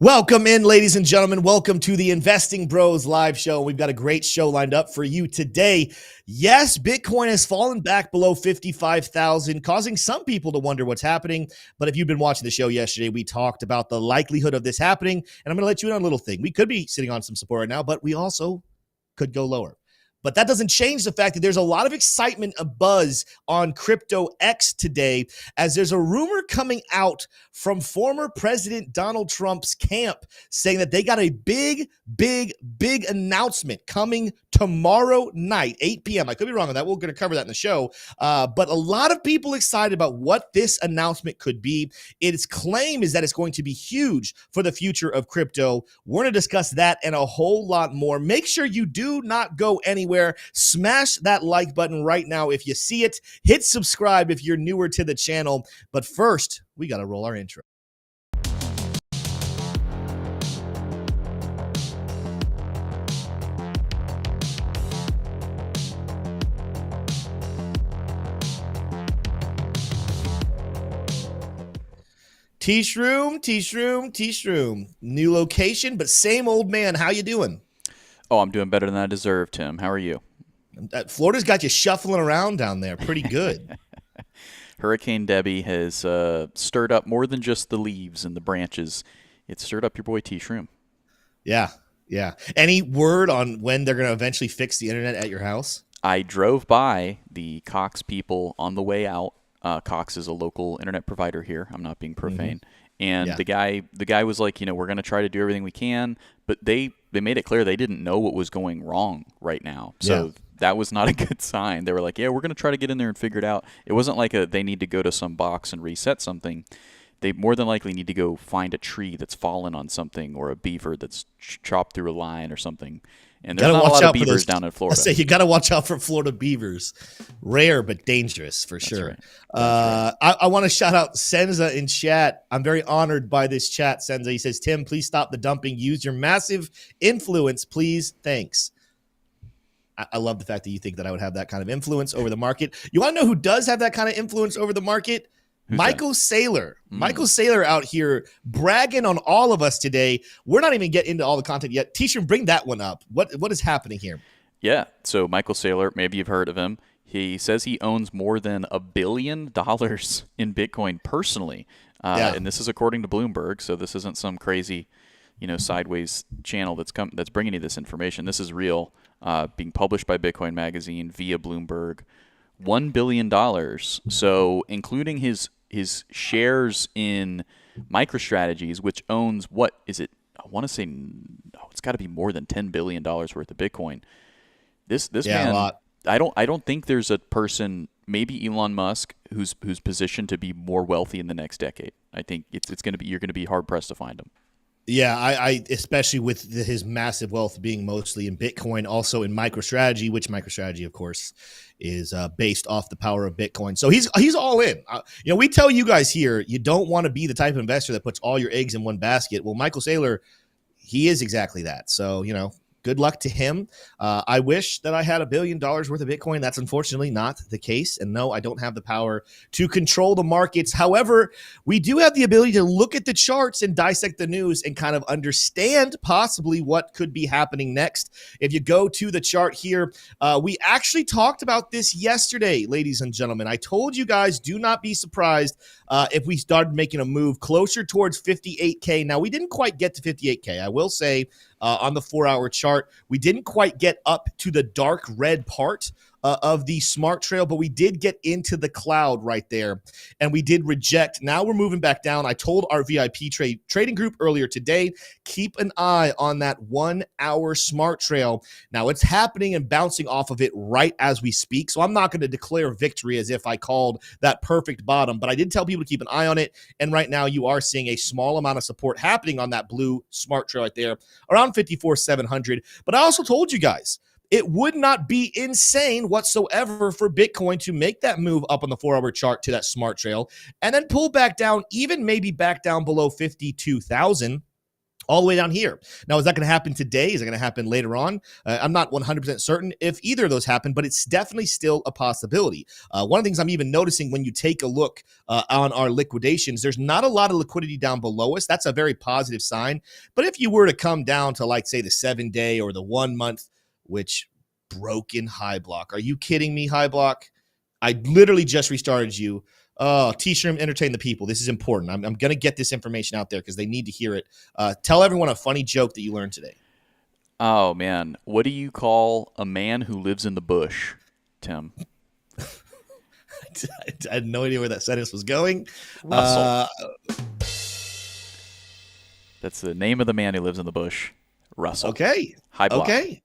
Welcome in, ladies and gentlemen. Welcome to the Investing Bros live show. We've got a great show lined up for you today. Yes, Bitcoin has fallen back below 55,000, causing some people to wonder what's happening. But if you've been watching the show yesterday, we talked about the likelihood of this happening. And I'm going to let you in on a little thing. We could be sitting on some support right now, but we also could go lower. But that doesn't change the fact that there's a lot of excitement, a buzz on Crypto X today, as there's a rumor coming out from former President Donald Trump's camp saying that they got a big announcement coming tomorrow night, 8 p.m. I could be wrong on that. We're going to cover that in the show. But a lot of people excited about what this announcement could be. Its claim is that it's going to be huge for the future of crypto. We're going to discuss that and a whole lot more. Make sure you do not go anywhere. Smash that like button right now if you see it. Hit subscribe if you're newer to the channel. But first, we got to roll our intro. T-Shroom. New location, but same old man. How you doing? Oh, I'm doing better than I deserve, Tim. How are you? Florida's got you shuffling around down there. Pretty good. Hurricane Debbie has stirred up more than just the leaves and the branches. It stirred up your boy T-Shroom. Yeah. Any word on when they're going to eventually fix the internet at your house? I drove by the Cox people on the way out. Cox is a local internet provider here. I'm not being profane. And the guy was like, we're going to try to do everything we can, but they made it clear they didn't know what was going wrong right now. So that was not a good sign. They were like, we're going to try to get in there and figure it out. It wasn't like they need to go to some box and reset something. They more than likely need to go find a tree that's fallen on something or a beaver that's chopped through a line or something. And there's not a lot of beavers down in Florida. I say you got to watch out for Florida beavers. Rare but dangerous for sure. Right. I want to shout out Senza in chat. I'm very honored by this chat, Senza. He says, Tim, please stop the dumping. Use your massive influence, please. Thanks. I love the fact that you think that I would have that kind of influence over the market. You want to know who does have that kind of influence over the market? Who's Michael that? Saylor. Michael Saylor out here bragging on all of us today. We're not even getting into all the content yet. T-Shirt, bring that one up. What is happening here? Yeah. So Michael Saylor, maybe you've heard of him. He says he owns more than $1 billion in Bitcoin personally. And this is according to Bloomberg. So this isn't some crazy, sideways channel that's bringing you this information. This is real, being published by Bitcoin Magazine via Bloomberg. $1 billion. So including his shares in MicroStrategies, which owns, what is it? I want to say, it's got to be more than $10 billion worth of Bitcoin. This man, a lot. I don't think there's a person, maybe Elon Musk, who's positioned to be more wealthy in the next decade. I think you're going to be hard pressed to find him. Yeah, I especially with his massive wealth being mostly in Bitcoin, also in MicroStrategy, which MicroStrategy, of course, is based off the power of Bitcoin. So he's all in. We tell you guys here, you don't want to be the type of investor that puts all your eggs in one basket. Well, Michael Saylor, he is exactly that. So, good luck to him. I wish that I had $1 billion worth of Bitcoin. That's unfortunately not the case. And no, I don't have the power to control the markets. However, we do have the ability to look at the charts and dissect the news and kind of understand possibly what could be happening next. If you go to the chart here, we actually talked about this yesterday, ladies and gentlemen. I told you guys, do not be surprised if we started making a move closer towards 58K. Now, we didn't quite get to 58K. I will say, on the 4-hour chart, we didn't quite get up to the dark red part of the smart trail, but we did get into the cloud right there, and we did reject. Now we're moving back down. I told our VIP trading group earlier today, keep an eye on that 1-hour smart trail. Now it's happening and bouncing off of it right as we speak, so I'm not going to declare victory as if I called that perfect bottom, but I did tell people to keep an eye on it, and right now you are seeing a small amount of support happening on that blue smart trail right there, around 54,700. But I also told you guys, it would not be insane whatsoever for Bitcoin to make that move up on the 4-hour chart to that smart trail and then pull back down, even maybe back down below 52,000. all the way down here. Now, is that going to happen today? Is it going to happen later on? I'm not 100% certain if either of those happen, but it's definitely still a possibility. One of the things I'm even noticing when you take a look on our liquidations, there's not a lot of liquidity down below us. That's a very positive sign. But if you were to come down to, like, say, the 7-day or the 1 month, which broken high block. Are you kidding me, high block? I literally just restarted you. Oh, T-Shroom, entertain the people. This is important. I'm going to get this information out there because they need to hear it. Tell everyone a funny joke that you learned today. Oh, man. What do you call a man who lives in the bush, Tim? I had no idea where that sentence was going. Russell. That's the name of the man who lives in the bush. Russell. Okay. High block. Okay.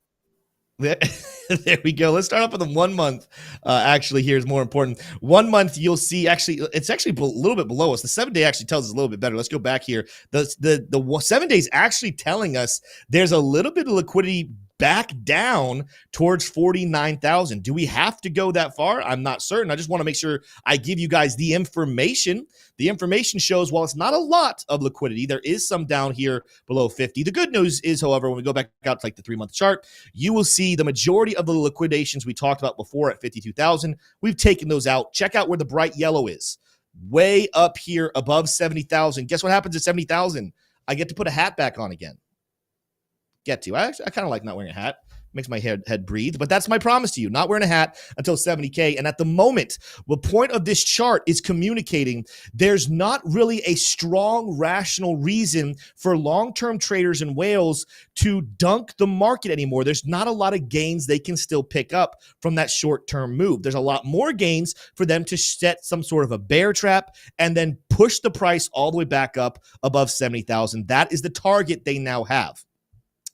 There we go. Let's start off with the 1 month. Actually, here's more important. 1 month, you'll see. Actually, it's actually a little bit below us. The 7-day actually tells us a little bit better. Let's go back here. The 7 days actually telling us there's a little bit of liquidity back down towards 49,000. Do we have to go that far? I'm not certain. I just want to make sure I give you guys the information. The information shows while it's not a lot of liquidity, there is some down here below 50. The good news is, however, when we go back out to like the 3-month chart, you will see the majority of the liquidations we talked about before at 52,000. We've taken those out. Check out where the bright yellow is. Way up here above 70,000. Guess what happens at 70,000? I get to put a hat back on again. I kind of like not wearing a hat. Makes my head breathe, but that's my promise to you, not wearing a hat until 70K. And at the moment, the point of this chart is communicating there's not really a strong rational reason for long-term traders and whales to dunk the market anymore. There's not a lot of gains they can still pick up from that short-term move. There's a lot more gains for them to set some sort of a bear trap and then push the price all the way back up above 70,000. That is the target they now have.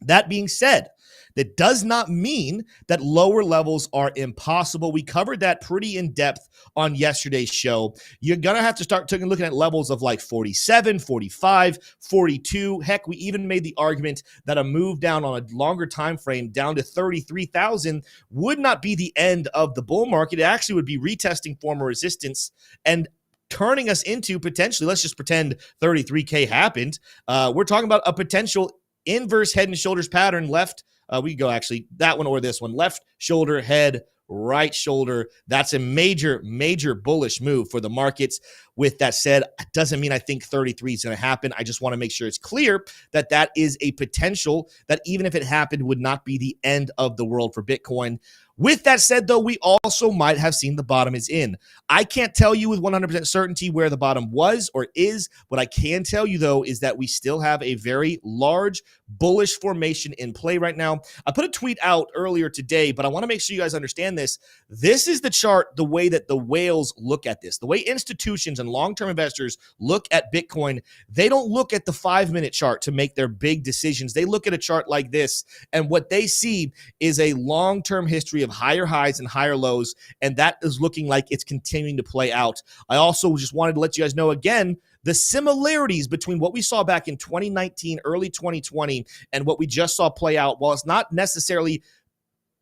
That being said, that does not mean that lower levels are impossible. We covered that pretty in depth on yesterday's show. You're going to have to start looking at levels of like 47, 45, 42. Heck, we even made the argument that a move down on a longer time frame down to 33,000 would not be the end of the bull market. It actually would be retesting former resistance and turning us into potentially, let's just pretend 33K happened. We're talking about a potential inverse head and shoulders pattern. Left, we can go actually that one or this one. Left shoulder, head, right shoulder. That's a major, major bullish move for the markets. With that said, it doesn't mean I think 33 is going to happen. I just want to make sure it's clear that that is a potential that even if it happened would not be the end of the world for Bitcoin. With that said, though, we also might have seen the bottom is in. I can't tell you with 100% certainty where the bottom was or is. What I can tell you, though, is that we still have a very large bullish formation in play right now. I put a tweet out earlier today, but I want to make sure you guys understand this. This is the chart, the way that the whales look at this. The way institutions and long-term investors look at Bitcoin, they don't look at the 5-minute chart to make their big decisions. They look at a chart like this, and what they see is a long-term history of higher highs and higher lows, and that is looking like it's continuing to play out. I also just wanted to let you guys know again the similarities between what we saw back in 2019, early 2020, and what we just saw play out. While it's not necessarily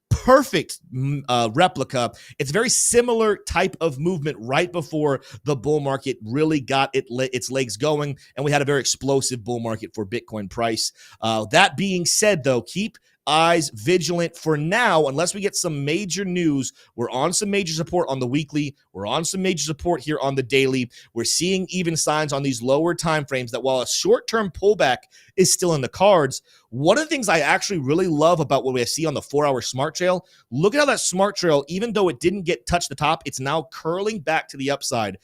perfect replica, it's very similar type of movement right before the bull market really got its legs going, and we had a very explosive bull market for Bitcoin price. That being said, though, keep eyes vigilant for now. Unless we get some major news, we're on some major support on the weekly. We're on some major support here on the daily. We're seeing even signs on these lower time frames that while a short-term pullback is still in the cards, one of the things I actually really love about what we see on the 4-hour smart trail, look at how that smart trail, even though it didn't touch the top, it's now curling back to the upside.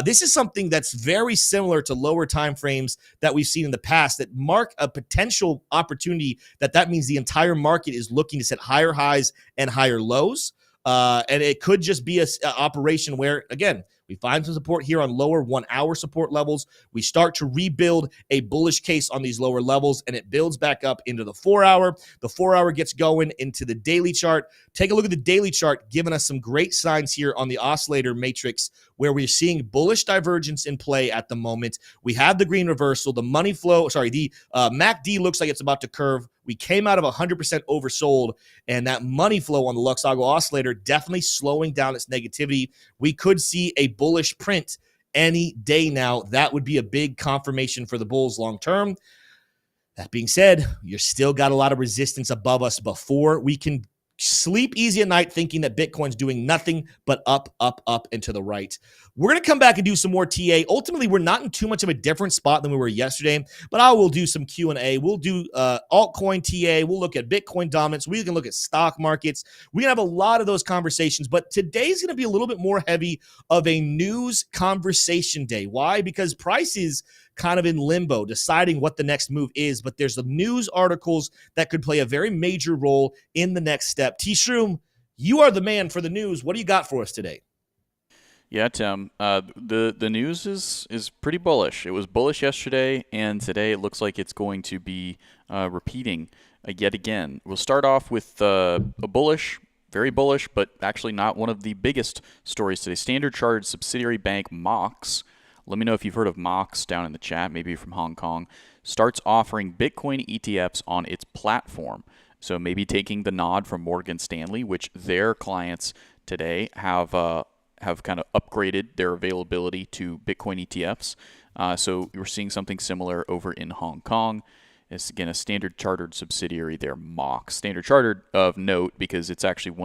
This is something that's very similar to lower time frames that we've seen in the past that mark a potential opportunity that means the entire market is looking to set higher highs and higher lows. And it could just be an operation where, again, we find some support here on lower 1-hour support levels. We start to rebuild a bullish case on these lower levels, and it builds back up into the 4-hour. The 4-hour gets going into the daily chart. Take a look at the daily chart, giving us some great signs here on the oscillator matrix where we're seeing bullish divergence in play at the moment. We have the green reversal, the money flow, the MACD looks like it's about to curve. We came out of 100% oversold, and that money flow on the Luxago oscillator definitely slowing down its negativity. We could see a bullish print any day now. That would be a big confirmation for the bulls long term. That being said, you're still got a lot of resistance above us before we can sleep easy at night thinking that Bitcoin's doing nothing but up, up, up, and to the right. We're going to come back and do some more TA. Ultimately, we're not in too much of a different spot than we were yesterday, but I will do some Q&A. We'll do altcoin TA. We'll look at Bitcoin dominance. We can look at stock markets. We can have a lot of those conversations, but today's going to be a little bit more heavy of a news conversation day. Why? Because price is kind of in limbo, deciding what the next move is, but there's the news articles that could play a very major role in the next step. T-Shroom, you are the man for the news. What do you got for us today? Yeah, Tim. The news is pretty bullish. It was bullish yesterday, and today it looks like it's going to be repeating yet again. We'll start off with a bullish, very bullish, but actually not one of the biggest stories today. Standard Chartered subsidiary bank Mox. Let me know if you've heard of Mox down in the chat, maybe from Hong Kong. Starts offering Bitcoin ETFs on its platform. So maybe taking the nod from Morgan Stanley, which their clients today have kind of upgraded their availability to Bitcoin ETFs. So we're seeing something similar over in Hong Kong. It's, again, a Standard Chartered subsidiary there, Mox. Standard Chartered of note because it's actually been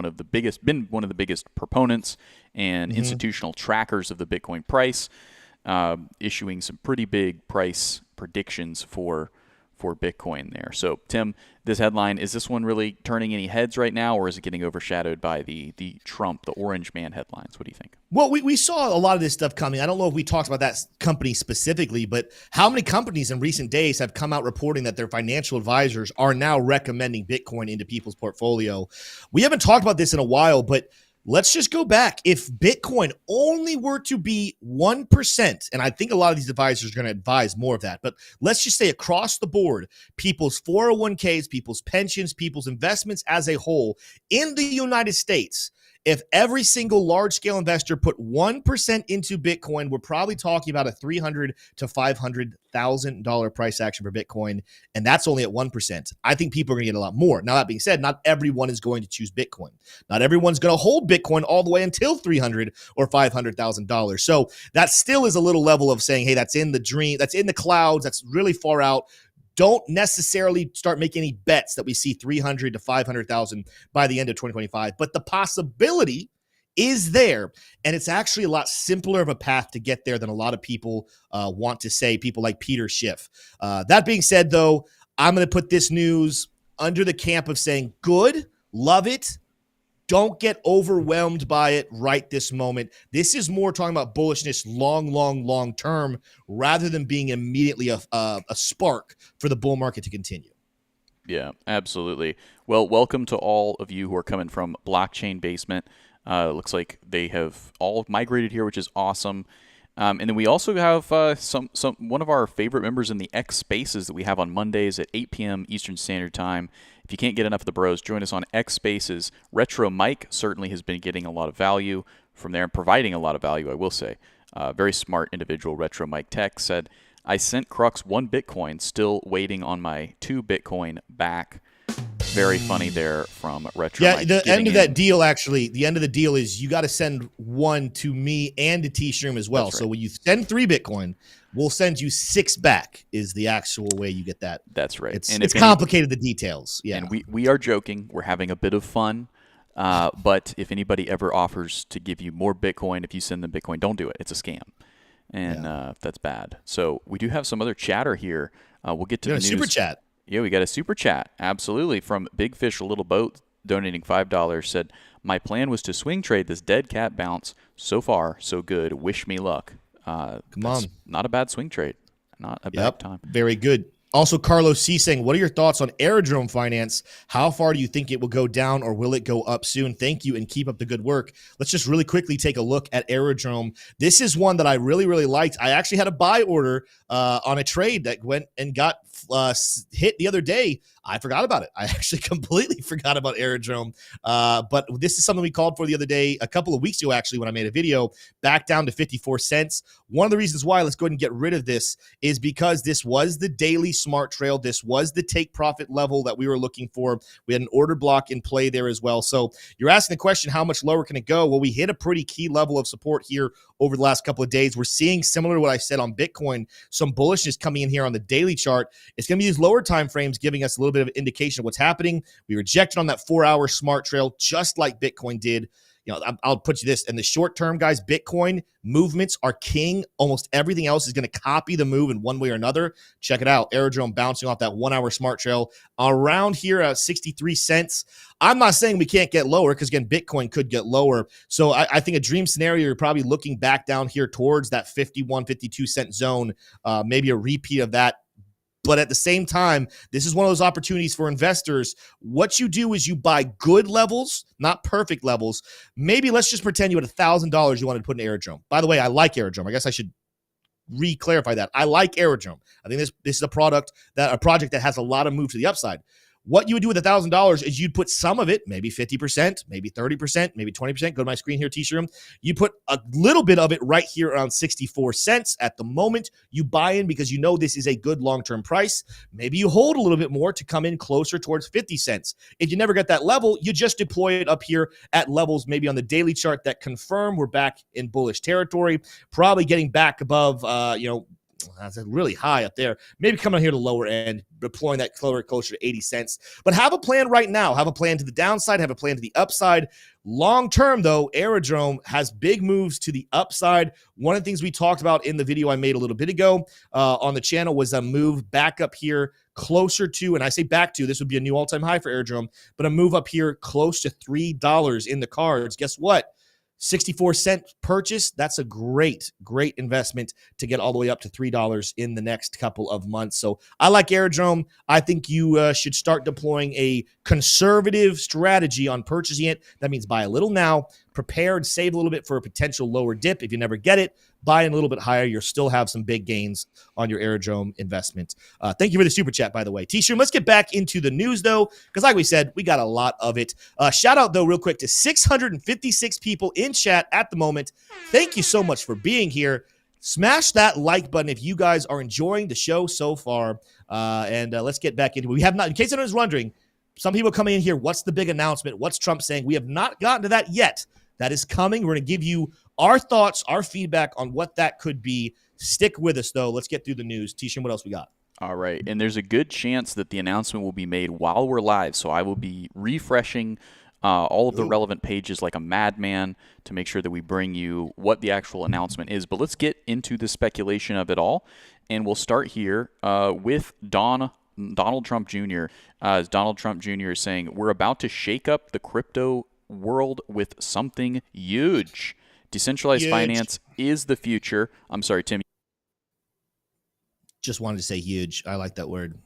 one of the biggest proponents and institutional trackers of the Bitcoin price. Issuing some pretty big price predictions for Bitcoin there. So, Tim, this headline, is this one really turning any heads right now, or is it getting overshadowed by the Trump, the orange man headlines? What do you think? Well, we saw a lot of this stuff coming. I don't know if we talked about that company specifically, but how many companies in recent days have come out reporting that their financial advisors are now recommending Bitcoin into people's portfolio? We haven't talked about this in a while, but let's just go back. If Bitcoin only were to be 1%, and I think a lot of these advisors are going to advise more of that, but let's just say across the board, people's 401ks, people's pensions, people's investments as a whole in the United States, if every single large-scale investor put 1% into Bitcoin, we're probably talking about a $300,000 to $500,000 price action for Bitcoin, and that's only at 1%. I think people are going to get a lot more. Now, that being said, not everyone is going to choose Bitcoin. Not everyone's going to hold Bitcoin all the way until $300,000 or $500,000. So that still is a little level of saying, hey, that's in the dream, that's in the clouds, that's really far out. Don't necessarily start making any bets that we see 300 to 500,000 by the end of 2025, but the possibility is there, and it's actually a lot simpler of a path to get there than a lot of people want to say, people like Peter Schiff. That being said, though, I'm going to put this news under the camp of saying good, love it. Don't get overwhelmed by it right this moment. This is more talking about bullishness long term rather than being immediately a spark for the bull market to continue. Yeah, absolutely. Well, welcome to all of you who are coming from Blockchain Basement. Looks like they have all migrated here, which is awesome. And then we also have one of our favorite members in the X Spaces that we have on Mondays at 8 p.m. Eastern Standard Time. If you can't get enough of the bros, join us on X Spaces. Retro Mike certainly has been getting a lot of value from there and providing a lot of value, I will say. Very smart individual, Retro Mike Tech, said, I sent Crux 1 Bitcoin, still waiting on my 2 Bitcoin back. Very funny there from Retro Mike. Yeah, the end of that deal, actually, the end of the deal is you got to send 1 to me and to T-Shroom as well. Right. So when you send 3 Bitcoin, we'll send you 6 back is the actual way you get that. That's right. It's complicated, the details. Yeah. And we are joking. We're having a bit of fun. But if anybody ever offers to give you more Bitcoin, if you send them Bitcoin, don't do it. It's a scam. And that's bad. So we do have some other chatter here. We'll get to the news. Super chat. Yeah, we got a super chat. Absolutely. From Big Fish Little Boat, donating $5, said, my plan was to swing trade this dead cat bounce. So far, so good. Wish me luck. Come on. Not a bad swing trade. Not a bad time. Very good. Also, Carlos C. saying, what are your thoughts on Aerodrome Finance? How far do you think it will go down or will it go up soon? Thank you and keep up the good work. Let's just really quickly take a look at Aerodrome. This is one that I really, really liked. I actually had a buy order on a trade that went and got hit the other day. I forgot about it. I actually completely forgot about Aerodrome. But this is something we called for the other day, a couple of weeks ago, actually, when I made a video, back down to 54 cents. One of the reasons why, let's go ahead and get rid of this, is because this was the daily smart trail. This was the take profit level that we were looking for. We had an order block in play there as well. So you're asking the question, how much lower can it go? Well, we hit a pretty key level of support here over the last couple of days. We're seeing, similar to what I said on Bitcoin, some bullishness coming in here on the daily chart. It's going to be these lower time frames giving us a little bit of indication of what's happening. We rejected on that 4-hour smart trail, just like Bitcoin did. I'll put you this in the short term, guys. Bitcoin movements are king. Almost everything else is going to copy the move in one way or another. Check it out. Aerodrome bouncing off that 1-hour smart trail around here at 63 cents. I'm not saying we can't get lower because, again, Bitcoin could get lower. So I think a dream scenario, you're probably looking back down here towards that 51, 52 cent zone, maybe a repeat of that. But at the same time, this is one of those opportunities for investors. What you do is you buy good levels, not perfect levels. Maybe let's just pretend you had $1,000 you wanted to put in Aerodrome. By the way, I like Aerodrome. I guess I should re-clarify that. I like Aerodrome. I think this is a project that has a lot of move to the upside. What you would do with $1,000 is you'd put some of it, maybe 50%, maybe 30%, maybe 20%. Go to my screen here, T-Shirt. You put a little bit of it right here around 64 cents at the moment. You buy in because you know this is a good long-term price. Maybe you hold a little bit more to come in closer towards 50 cents. If you never get that level, you just deploy it up here at levels maybe on the daily chart that confirm we're back in bullish territory, probably getting back above, that's really high up there. Maybe coming here to the lower end, deploying that closer to 80 cents. But have a plan right now. Have a plan to the downside. Have a plan to the upside. Long term, though, Aerodrome has big moves to the upside. One of the things we talked about in the video I made a little bit ago on the channel was a move back up here closer to, and I say back to, this would be a new all-time high for Aerodrome, but a move up here close to $3 in the cards. Guess what? 64-cent purchase, that's a great investment to get all the way up to $3 in the next couple of months. So I like Aerodrome. I think you should start deploying a conservative strategy on purchasing it. That means buy a little now, prepare and save a little bit for a potential lower dip. If you never get it, buy in a little bit higher. You'll still have some big gains on your Aerodrome investment. Thank you for the super chat, by the way. T-Shirt, let's get back into the news, though, because like we said, we got a lot of it. Shout out, though, real quick to 656 people in chat at the moment. Thank you so much for being here. Smash that like button if you guys are enjoying the show so far. And let's get back into it. We have not, in case anyone's wondering, some people coming in here, what's the big announcement? What's Trump saying? We have not gotten to that yet. That is coming. We're going to give you our thoughts, our feedback on what that could be. Stick with us, though. Let's get through the news. T-Shirt, what else we got? All right. And there's a good chance that the announcement will be made while we're live. So I will be refreshing all of the relevant pages like a madman to make sure that we bring you what the actual announcement is. But let's get into the speculation of it all. And we'll start here with Donald Trump Jr. As Donald Trump Jr. is saying, we're about to shake up the crypto world with something huge. Decentralized finance is the future. I'm sorry, Tim. Just wanted to say huge. I like that word.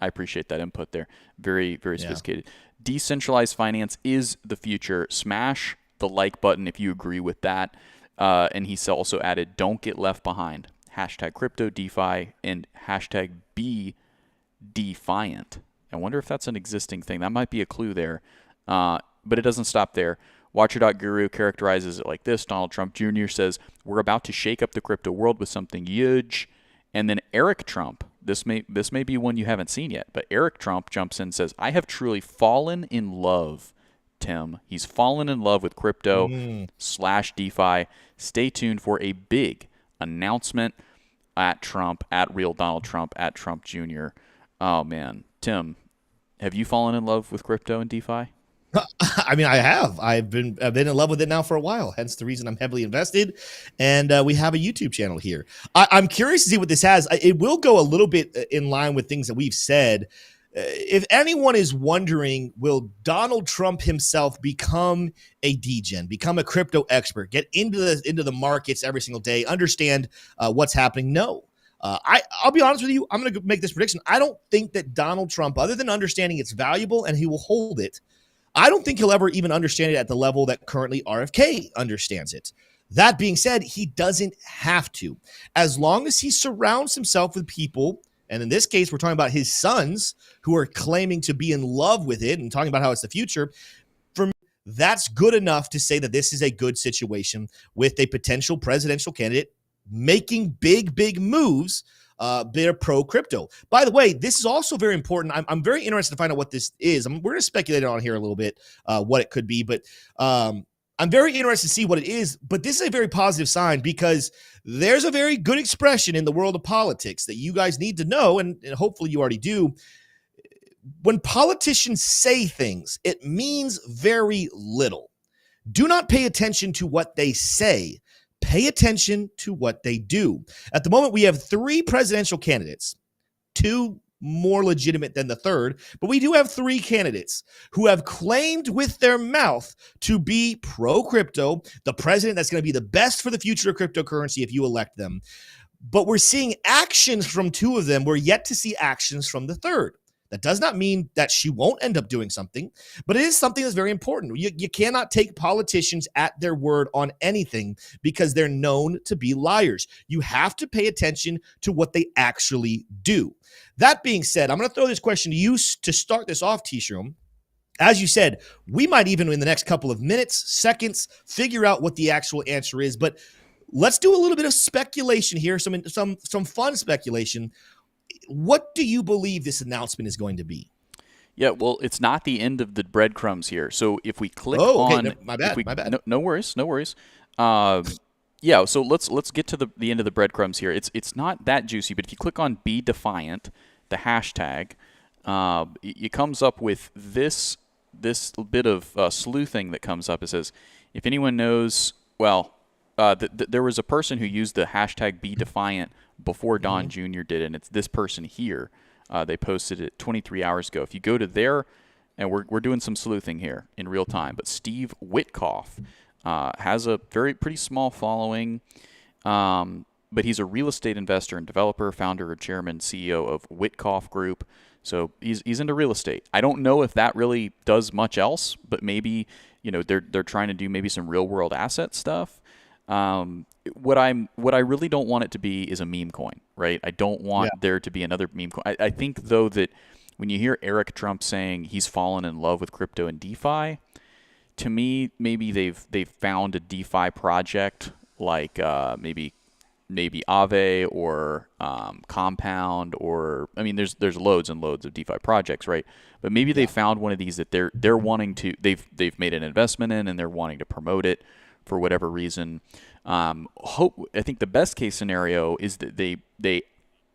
I appreciate that input there. Very, very sophisticated. Decentralized finance is the future. Smash the like button if you agree with that. And he also added, don't get left behind. Hashtag crypto DeFi and hashtag be defiant. I wonder if that's an existing thing. That might be a clue there. But it doesn't stop there. Watcher.guru characterizes it like this. Donald Trump Jr. says, we're about to shake up the crypto world with something huge. And then Eric Trump, this may be one you haven't seen yet, but Eric Trump jumps in and says, I have truly fallen in love, Tim. He's fallen in love with crypto / DeFi. Stay tuned for a big announcement at Trump, at Real Donald Trump, at Trump Jr. Oh, man. Tim, have you fallen in love with crypto and DeFi? I mean, I have. I've been in love with it now for a while. Hence the reason I'm heavily invested. And we have a YouTube channel here. I'm curious to see what this has. It will go a little bit in line with things that we've said. If anyone is wondering, will Donald Trump himself become a degen, become a crypto expert, get into the markets every single day, understand what's happening? No. I'll be honest with you. I'm going to make this prediction. I don't think that Donald Trump, other than understanding it's valuable and he will hold it, I don't think he'll ever even understand it at the level that currently RFK understands it. That being said, he doesn't have to. As long as he surrounds himself with people, and in this case, we're talking about his sons who are claiming to be in love with it and talking about how it's the future, for me, that's good enough to say that this is a good situation with a potential presidential candidate making big moves. They're pro-crypto. By the way, this is also very important. I'm very interested to find out what this is. We're going to speculate on here a little bit what it could be. But I'm very interested to see what it is, but this is a very positive sign because there's a very good expression in the world of politics that you guys need to know, and hopefully you already do. When politicians say things, it means very little. Do not pay attention to what they say. Pay attention to what they do. At the moment, we have 3 presidential candidates, 2 more legitimate than the third, but we do have 3 candidates who have claimed with their mouth to be pro-crypto, the president that's going to be the best for the future of cryptocurrency if you elect them. But we're seeing actions from 2 of them. We're yet to see actions from the third. That does not mean that she won't end up doing something, but it is something that's very important. You cannot take politicians at their word on anything because they're known to be liars. You have to pay attention to what they actually do. That being said, I'm going to throw this question to you to start this off, T-Shroom. As you said, we might even in the next couple of minutes, seconds, figure out what the actual answer is, but let's do a little bit of speculation here, some fun speculation. What do you believe this announcement is going to be? Yeah, well, it's not the end of the breadcrumbs here. So if we click on, no, my bad. No worries. Yeah, so let's get to the end of the breadcrumbs here. It's not that juicy, but if you click on Be Defiant, the hashtag, it comes up with this bit of sleuthing that comes up. It says, if anyone knows, well, there was a person who used the hashtag Be Defiant before Don Jr. did, and it's this person here. They posted it 23 hours ago. If you go to there, and we're doing some sleuthing here in real time, but Steve Witkoff has a pretty small following, but he's a real estate investor and developer, founder, chairman, CEO of Witkoff Group. So he's into real estate. I don't know if that really does much else, but maybe they're trying to do maybe some real world asset stuff. What I really don't want it to be is a meme coin, right? I don't want there to be another meme coin. I think though that when you hear Eric Trump saying he's fallen in love with crypto and DeFi, to me maybe they've found a DeFi project like maybe Aave or Compound, or I mean there's loads and loads of DeFi projects, right? But maybe they found one of these that they're wanting to they've made an investment in and they're wanting to promote it for whatever reason. I think the best case scenario is that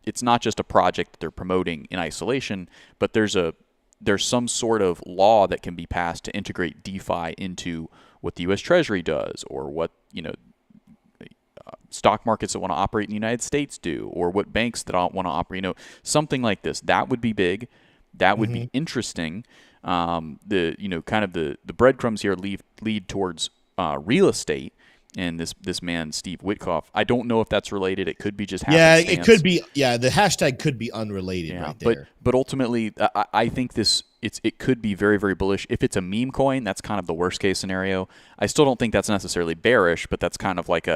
it's not just a project that they're promoting in isolation, but there's some sort of law that can be passed to integrate DeFi into what the U.S. Treasury does, or what stock markets that want to operate in the United States do, or what banks that want to operate. Something like this. That would be big. That would be interesting. The breadcrumbs here lead towards real estate, and this man Steve Witkoff. I don't know if that's related. It could be just happenstance. Yeah, it could be. Yeah, the hashtag could be unrelated right there. But ultimately, I think it could be very, very bullish. If it's a meme coin, that's kind of the worst case scenario. I still don't think that's necessarily bearish, but that's kind of like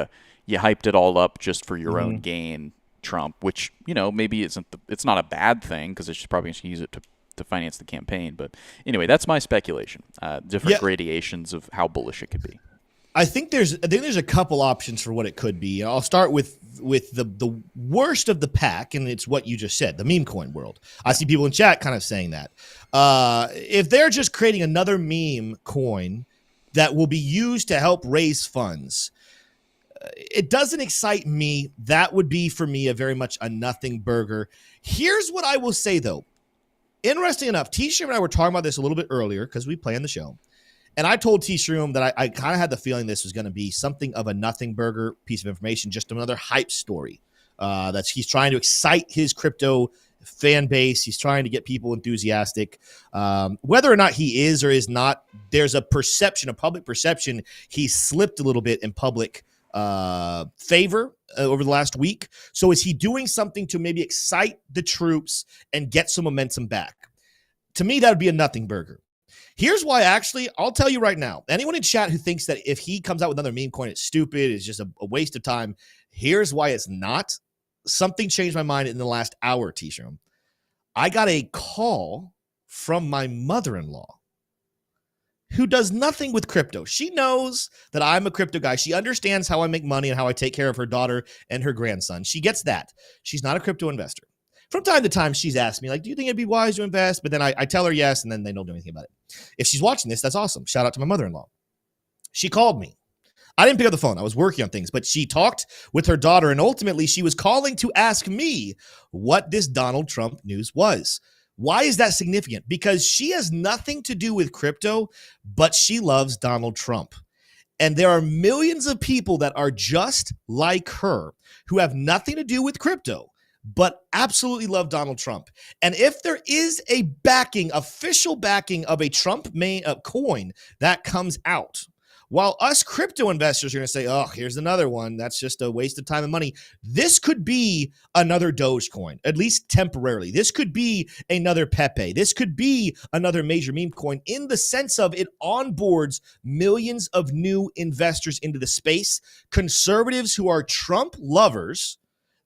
you hyped it all up just for your own gain, Trump. Which maybe it's not a bad thing, because it's probably going to use it to finance the campaign. But anyway, that's my speculation. Different gradations of how bullish it could be. I think there's a couple options for what it could be. I'll start with the worst of the pack, and it's what you just said, the meme coin world. I see people in chat kind of saying that. If they're just creating another meme coin that will be used to help raise funds, it doesn't excite me. That would be, for me, a very much a nothing burger. Here's what I will say, though. Interesting enough, T-Shroom and I were talking about this a little bit earlier because we play on the show. And I told T-Shroom that I kind of had the feeling this was going to be something of a nothing burger piece of information, just another hype story. He's trying to excite his crypto fan base. He's trying to get people enthusiastic. Whether or not he is or is not, there's a public perception he slipped a little bit in public favor over the last week. So is he doing something to maybe excite the troops and get some momentum back? To me, that would be a nothing burger. Here's why, actually, I'll tell you right now. Anyone in chat who thinks that if he comes out with another meme coin, it's stupid, it's just a waste of time, here's why it's not. Something changed my mind in the last hour, T-Shroom. I got a call from my mother-in-law who does nothing with crypto. She knows that I'm a crypto guy. She understands how I make money and how I take care of her daughter and her grandson. She gets that. She's not a crypto investor. From time to time, she's asked me, do you think it'd be wise to invest? But then I tell her yes, and then they don't do anything about it. If she's watching this, that's awesome. Shout out to my mother-in-law. She called me. I didn't pick up the phone. I was working on things, but she talked with her daughter, and ultimately she was calling to ask me what this Donald Trump news was. Why is that significant? Because she has nothing to do with crypto, but she loves Donald Trump. And there are millions of people that are just like her who have nothing to do with crypto, but absolutely love Donald Trump. And if there is a backing, official backing of a Trump coin that comes out, while us crypto investors are going to say, oh, here's another one, that's just a waste of time and money, this could be another Dogecoin, at least temporarily. This could be another Pepe. This could be another major meme coin in the sense of it onboards millions of new investors into the space, conservatives who are Trump lovers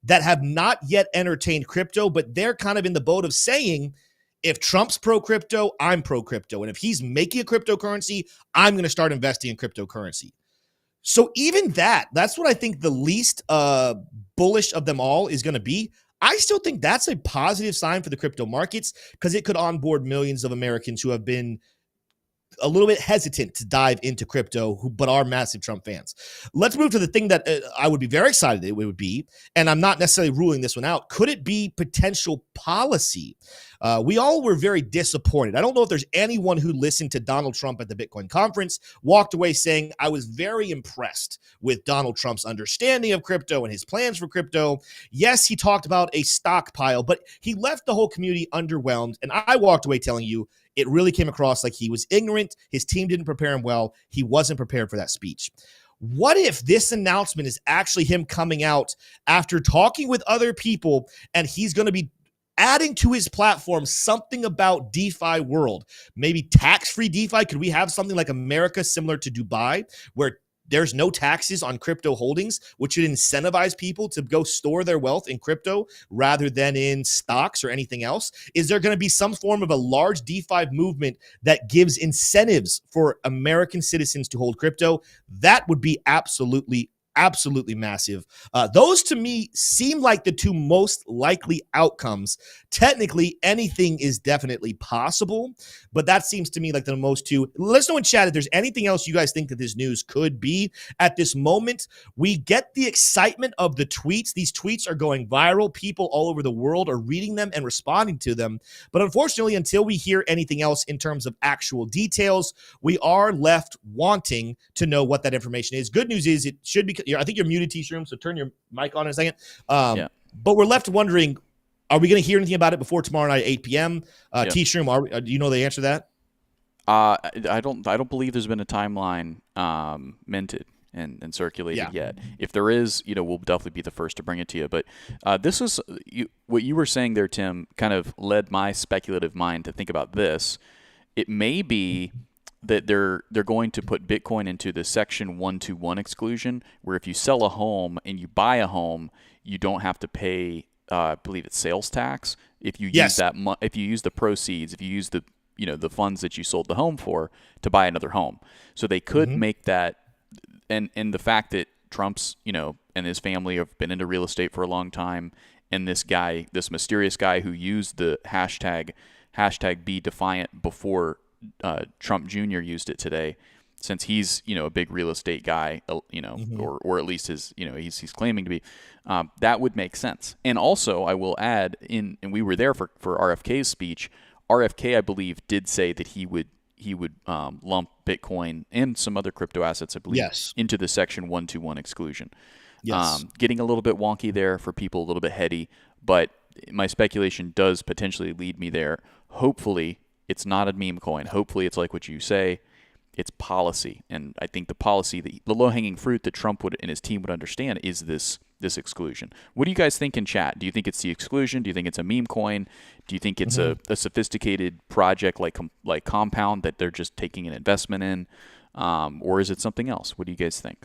that have not yet entertained crypto, but they're kind of in the boat of saying, if Trump's pro-crypto, I'm pro-crypto. And if he's making a cryptocurrency, I'm going to start investing in cryptocurrency. So even that's what I think the least bullish of them all is going to be. I still think that's a positive sign for the crypto markets because it could onboard millions of Americans who have been a little bit hesitant to dive into crypto, but are massive Trump fans. Let's move to the thing that I would be very excited it would be, and I'm not necessarily ruling this one out. Could it be potential policy? We all were very disappointed. I don't know if there's anyone who listened to Donald Trump at the Bitcoin conference, walked away saying, I was very impressed with Donald Trump's understanding of crypto and his plans for crypto. Yes, he talked about a stockpile, but he left the whole community underwhelmed. And I walked away telling you, it really came across like he was ignorant. His team didn't prepare him well. He wasn't prepared for that speech. What if this announcement is actually him coming out after talking with other people and he's going to be adding to his platform something about DeFi world, maybe tax-free DeFi? Could we have something like America similar to Dubai where there's no taxes on crypto holdings, which would incentivize people to go store their wealth in crypto rather than in stocks or anything else? Is there going to be some form of a large DeFi movement that gives incentives for American citizens to hold crypto? That would be absolutely massive. Those to me seem like the two most likely outcomes. Technically, anything is definitely possible, but that seems to me like the most two. Let us know in chat if there's anything else you guys think that this news could be. At this moment, we get the excitement of the tweets. These tweets are going viral. People all over the world are reading them and responding to them. But unfortunately, until we hear anything else in terms of actual details, we are left wanting to know what that information is. Good news is it should be, I think you're muted, T-Shroom, so turn your mic on in a second. But we're left wondering, are we going to hear anything about it before tomorrow night at 8 p.m.? T-Shroom, do you know the answer to that? I don't believe there's been a timeline minted and circulated yet. If there is, we'll definitely be the first to bring it to you. But this is what you were saying there, Tim, kind of led my speculative mind to think about this. It may be that they're going to put Bitcoin into the Section 121 exclusion, where if you sell a home and you buy a home, you don't have to pay, I believe it's sales tax. If you use if you use the proceeds, if you use the the funds that you sold the home for to buy another home, so they could make that. And the fact that Trump's and his family have been into real estate for a long time, and this mysterious guy who used the hashtag Be Defiant before Trump Jr. used it today, since he's a big real estate guy, or at least his he's claiming to be, that would make sense. And also, I will add and we were there for RFK's speech. RFK, I believe, did say that he would lump Bitcoin and some other crypto assets, I believe, into the Section 121 exclusion. Getting a little bit wonky there for people, a little bit heady, but my speculation does potentially lead me there. Hopefully, it's not a meme coin. Hopefully, it's like what you say. It's policy, and I think the policy, the low-hanging fruit that Trump and his team would understand is this exclusion. What do you guys think in chat? Do you think it's the exclusion? Do you think it's a meme coin? Do you think it's a sophisticated project like Compound that they're just taking an investment in, or is it something else? What do you guys think?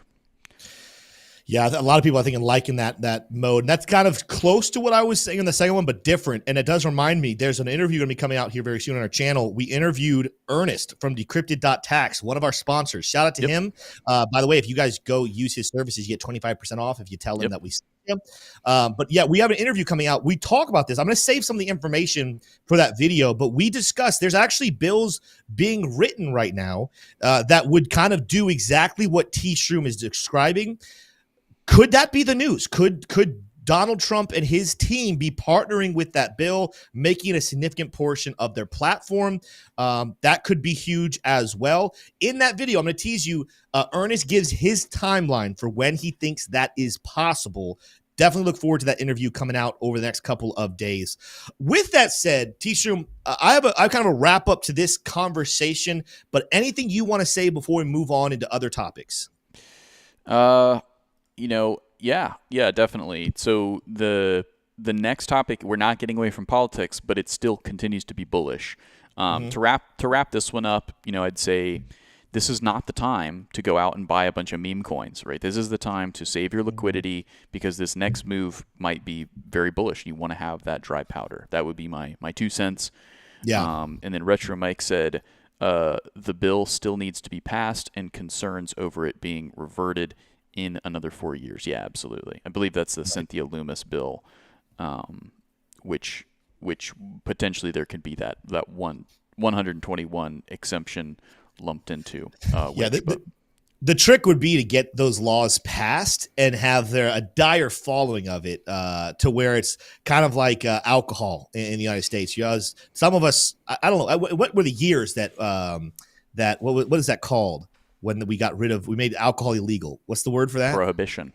Yeah, a lot of people I think liking that mode. And that's kind of close to what I was saying in the second one, but different. And it does remind me, there's an interview going to be coming out here very soon on our channel. We interviewed Ernest from Decrypted.tax, one of our sponsors. Shout out to him. By the way, if you guys go use his services, you get 25% off if you tell him that we see him. But yeah, we have an interview coming out. We talk about this. I'm going to save some of the information for that video, but we discussed there's actually bills being written right now that would kind of do exactly what T. Shroom is describing. Could that be the news? Could Donald Trump and his team be partnering with that bill, making it a significant portion of their platform? That could be huge as well. In that video, I'm going to tease you, Ernest gives his timeline for when he thinks that is possible. Definitely look forward to that interview coming out over the next couple of days. With that said, T-Shroom, I have kind of a wrap up to this conversation, but anything you want to say before we move on into other topics? Yeah, definitely. So the next topic, we're not getting away from politics, but it still continues to be bullish. To wrap this one up, I'd say this is not the time to go out and buy a bunch of meme coins, right? This is the time to save your liquidity because this next move might be very bullish. You want to have that dry powder. That would be my 2 cents. Yeah. And then Retro Mike said, the bill still needs to be passed and concerns over it being reverted in another 4 years. Yeah, absolutely. I believe that's the Cynthia Loomis bill, which potentially there could be that 121 exemption lumped into. The trick would be to get those laws passed and have a dire following of it to where it's kind of like alcohol in the United States. Some of us, I don't know, what were the years that what is that called? When we made alcohol illegal. What's the word for that? Prohibition.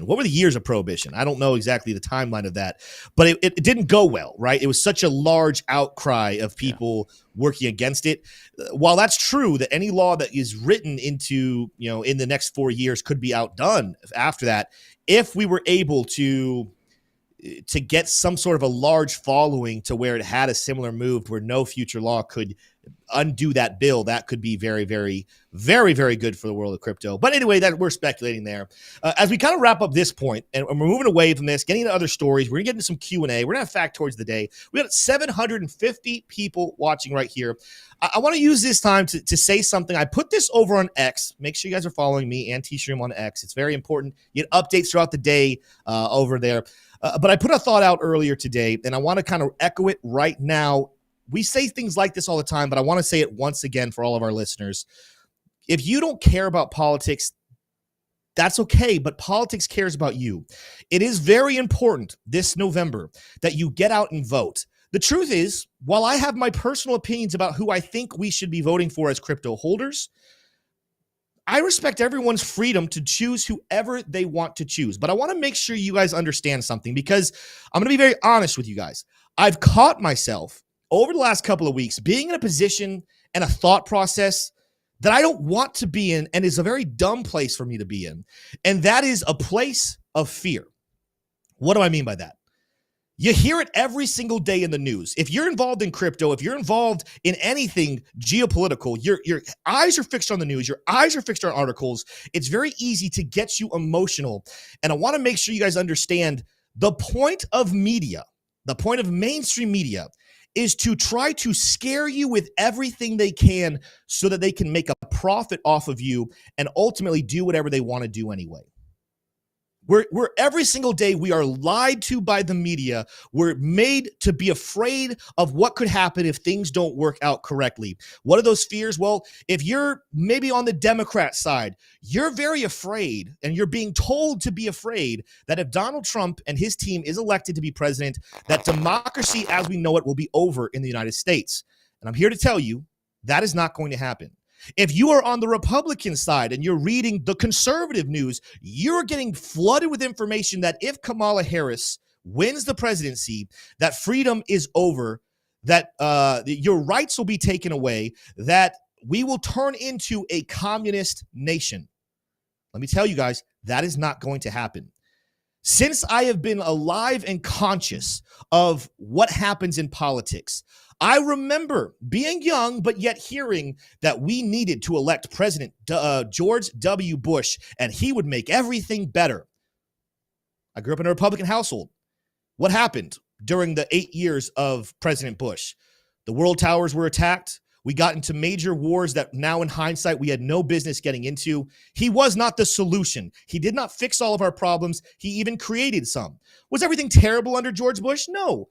What were the years of prohibition? I don't know exactly the timeline of that, but it didn't go well, right? It was such a large outcry of people working against it. While that's true that any law that is written into, in the next 4 years could be outdone after that, if we were able to get some sort of a large following to where it had a similar move where no future law could undo that bill, that could be very, very, very, very good for the world of crypto. But anyway, that we're speculating there. As we kind of wrap up this point, and we're moving away from this, getting into other stories, we're going to get into some Q&A. We're going to have factoids of the day. We got 750 people watching right here. I want to use this time to say something. I put this over on X. Make sure you guys are following me and T-Stream on X. It's very important. You get updates throughout the day over there. But I put a thought out earlier today, and I want to kind of echo it right now. We say things like this all the time, but I want to say it once again for all of our listeners. If you don't care about politics, that's okay, but politics cares about you. It is very important this November that you get out and vote. The truth is, while I have my personal opinions about who I think we should be voting for as crypto holders, I respect everyone's freedom to choose whoever they want to choose. But I want to make sure you guys understand something, because I'm going to be very honest with you guys. I've caught myself over the last couple of weeks being in a position and a thought process that I don't want to be in, and is a very dumb place for me to be in. And that is a place of fear. What do I mean by that? You hear it every single day in the news. If you're involved in crypto, if you're involved in anything geopolitical, your eyes are fixed on the news, your eyes are fixed on articles. It's very easy to get you emotional. And I want to make sure you guys understand the point of media, the point of mainstream media, is to try to scare you with everything they can so that they can make a profit off of you and ultimately do whatever they want to do anyway. We're every single day we are lied to by the media. We're made to be afraid of what could happen if things don't work out correctly. What are those fears? Well, if you're maybe on the Democrat side, you're very afraid, and you're being told to be afraid that if Donald Trump and his team is elected to be president, that democracy as we know it will be over in the United States. And I'm here to tell you that is not going to happen. If you are on the Republican side and you're reading the conservative news, you're getting flooded with information that if Kamala Harris wins the presidency, that freedom is over, that your rights will be taken away, that we will turn into a communist nation. Let me tell you guys, that is not going to happen. Since I have been alive and conscious of what happens in politics, I remember being young, but yet hearing that we needed to elect President George W. Bush, and he would make everything better. I grew up in a Republican household. What happened during the 8 years of President Bush? The world towers were attacked. We got into major wars that now in hindsight, we had no business getting into. He was not the solution. He did not fix all of our problems. He even created some. Was everything terrible under George Bush? No,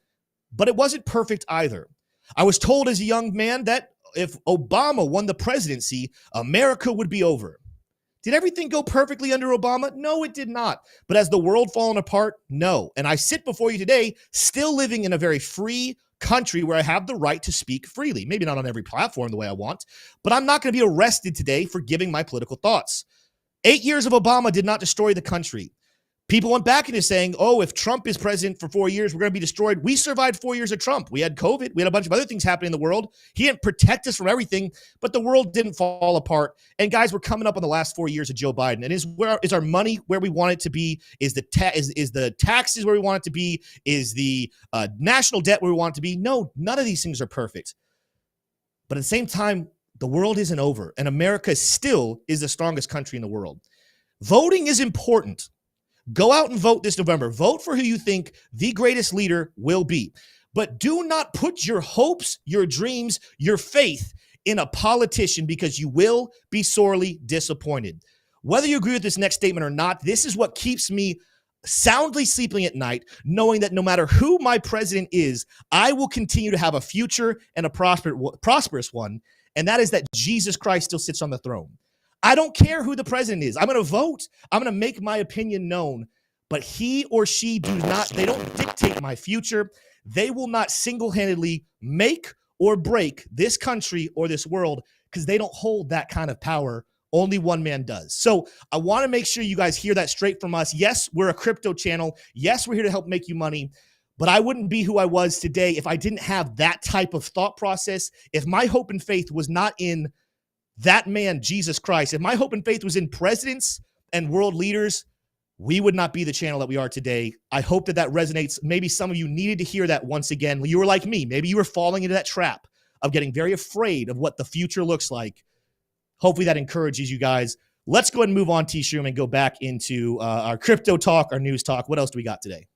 but it wasn't perfect either. I was told as a young man that if Obama won the presidency, America would be over. Did everything go perfectly under Obama? No, it did not. But has the world fallen apart? No. And I sit before you today still living in a very free country where I have the right to speak freely. Maybe not on every platform the way I want, but I'm not going to be arrested today for giving my political thoughts. 8 years of Obama did not destroy the country. People went back into saying, oh, if Trump is president for 4 years, we're going to be destroyed. We survived 4 years of Trump. We had COVID. We had a bunch of other things happening in the world. He didn't protect us from everything, but the world didn't fall apart. And guys, we're coming up on the last 4 years of Joe Biden. And is our money where we want it to be? Is the taxes where we want it to be? Is the national debt where we want it to be? No, none of these things are perfect. But at the same time, the world isn't over. And America still is the strongest country in the world. Voting is important. Go out and vote this November. Vote for who you think the greatest leader will be. But do not put your hopes, your dreams, your faith in a politician because you will be sorely disappointed. Whether you agree with this next statement or not, this is what keeps me soundly sleeping at night, knowing that no matter who my president is, I will continue to have a future and a prosperous one, and that is that Jesus Christ still sits on the throne. I don't care who the president is. I'm going to vote. I'm going to make my opinion known, but he or she they don't dictate my future. They will not single-handedly make or break this country or this world because they don't hold that kind of power. Only one man does. So I want to make sure you guys hear that straight from us. Yes, we're a crypto channel. Yes, we're here to help make you money, but I wouldn't be who I was today if I didn't have that type of thought process. If my hope and faith was not in that man, Jesus Christ, if my hope and faith was in presidents and world leaders, we would not be the channel that we are today. I hope that resonates. Maybe some of you needed to hear that once again. You were like me. Maybe you were falling into that trap of getting very afraid of what the future looks like. Hopefully that encourages you guys. Let's go ahead and move on, T-Shroom, and go back into our crypto talk, our news talk. What else do we got today?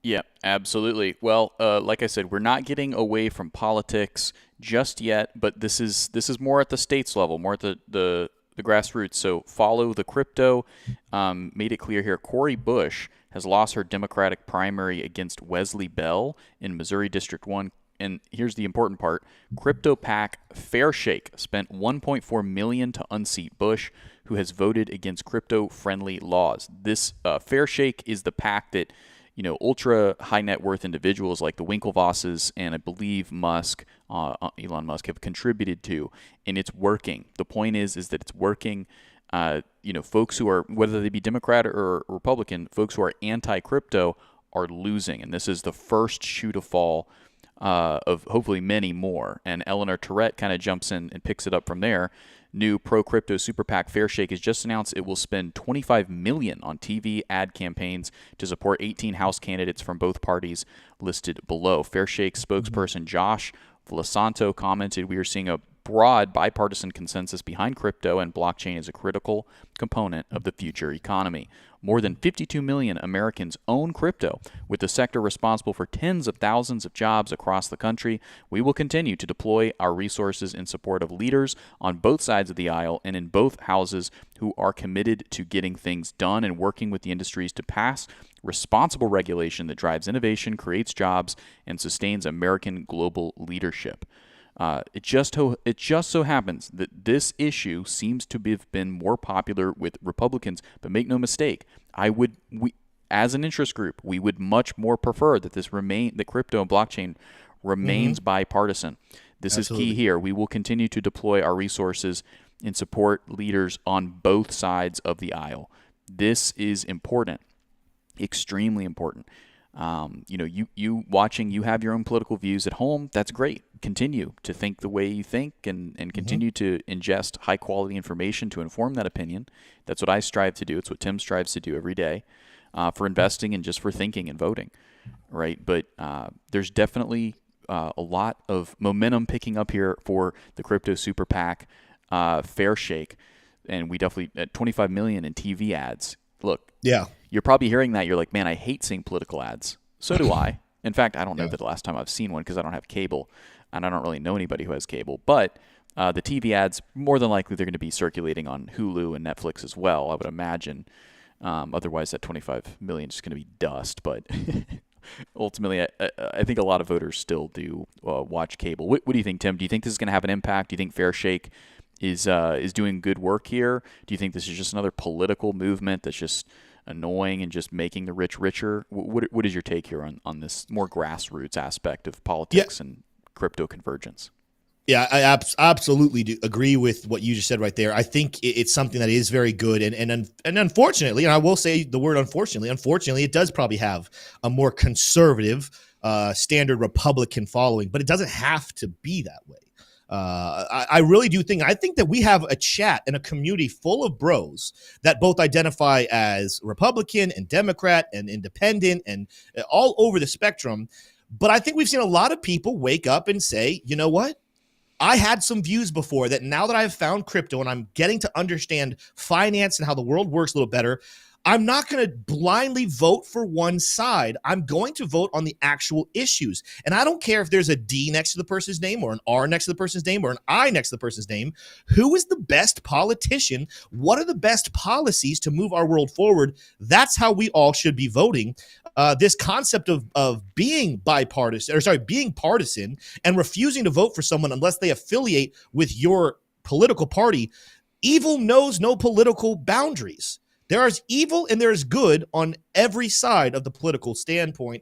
Yeah, absolutely. Well, like I said, we're not getting away from politics just yet, but this is more at the states level, more at the grassroots. So follow the crypto. Made it clear here, Cori Bush has lost her Democratic primary against Wesley Bell in Missouri District 1. And here's the important part. Crypto PAC Fair Shake spent $1.4 million to unseat Bush, who has voted against crypto-friendly laws. This Fair Shake is the PAC that ultra high net worth individuals like the Winklevosses and I believe Elon Musk have contributed to, and it's working. The point is that it's working. Folks who are, whether they be Democrat or Republican, folks who are anti-crypto are losing, and this is the first shoe to fall of hopefully many more. And Eleanor Tourette kind of jumps in and picks it up from there. New pro-crypto super PAC Fair Shake has just announced it will spend $25 million on TV ad campaigns to support 18 House candidates from both parties listed below. Fair Shake spokesperson Josh Vlasanto commented, "We are seeing a broad bipartisan consensus behind crypto and blockchain as a critical component of the future economy. More than 52 million Americans own crypto, with the sector responsible for tens of thousands of jobs across the country. We will continue to deploy our resources in support of leaders on both sides of the aisle and in both houses who are committed to getting things done and working with the industries to pass responsible regulation that drives innovation, creates jobs, and sustains American global leadership." It just so happens that this issue seems to have been more popular with Republicans, but make no mistake, we as an interest group, we would much more prefer that that crypto and blockchain remains bipartisan. This Absolutely. Is key here. We will continue to deploy our resources and support leaders on both sides of the aisle. This is important, extremely important. You watching, you have your own political views at home. That's great. Continue to think the way you think and continue to ingest high quality information to inform that opinion. That's what I strive to do. It's what Tim strives to do every day. for investing and just for thinking and voting, right? But there's definitely a lot of momentum picking up here for the crypto super PAC, Fair Shake, and we definitely at 25 million in TV ads. Look, Yeah. You're probably hearing that. You're like, man, I hate seeing political ads. So do I. In fact, I don't know Yeah. the last time I've seen one because I don't have cable, and I don't really know anybody who has cable. But the TV ads, more than likely, they're going to be circulating on Hulu and Netflix as well, I would imagine. Otherwise, that 25 million is going to be dust. But ultimately, I think a lot of voters still do watch cable. What do you think, Tim? Do you think this is going to have an impact? Do you think Fair Shake is doing good work here? Do you think this is just another political movement that's just annoying and just making the rich richer? What is your take here on this more grassroots aspect of politics and crypto convergence? Yeah, I absolutely do agree with what you just said right there. I think it's something that is very good, and unfortunately, and I will say the word unfortunately, it does probably have a more conservative, standard Republican following, but it doesn't have to be that way. I really do think that we have a chat and a community full of bros that both identify as Republican and Democrat and independent and all over the spectrum. But I think we've seen a lot of people wake up and say, you know what? I had some views before that now that I've found crypto and I'm getting to understand finance and how the world works a little better, I'm not going to blindly vote for one side. I'm going to vote on the actual issues. And I don't care if there's a D next to the person's name or an R next to the person's name or an I next to the person's name. Who is the best politician? What are the best policies to move our world forward? That's how we all should be voting. This concept of being being partisan and refusing to vote for someone unless they affiliate with your political party. Evil knows no political boundaries. There is evil and there is good on every side of the political standpoint.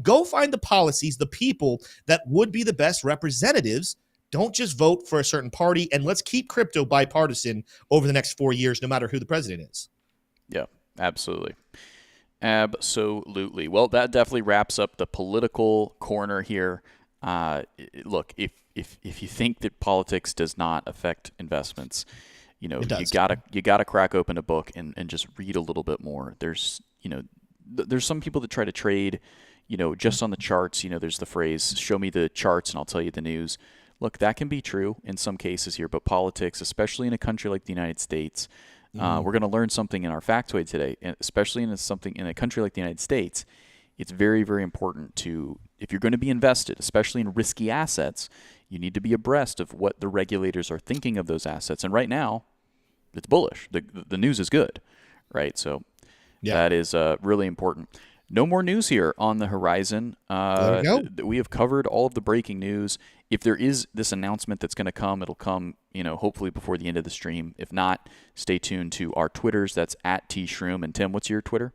Go find the policies, the people that would be the best representatives. Don't just vote for a certain party, and let's keep crypto bipartisan over the next 4 years, no matter who the president is. Yeah, absolutely. Absolutely. Well, that definitely wraps up the political corner here. Look, if you think that politics does not affect investments, you gotta crack open a book and just read a little bit more. There's some people that try to trade, just on the charts. There's the phrase, show me the charts and I'll tell you the news. Look, that can be true in some cases here, but politics, especially in a country like the United States, we're going to learn something in our factoid today, especially in a country like the United States. It's very, very important if you're going to be invested, especially in risky assets, you need to be abreast of what the regulators are thinking of those assets. And right now, it's bullish. The news is good, right? So that is really important. No more news here on the horizon. There we go. We have covered all of the breaking news. If there is this announcement that's going to come, it'll come, hopefully before the end of the stream. If not, stay tuned to our Twitters. That's at tshroom. And Tim, what's your Twitter?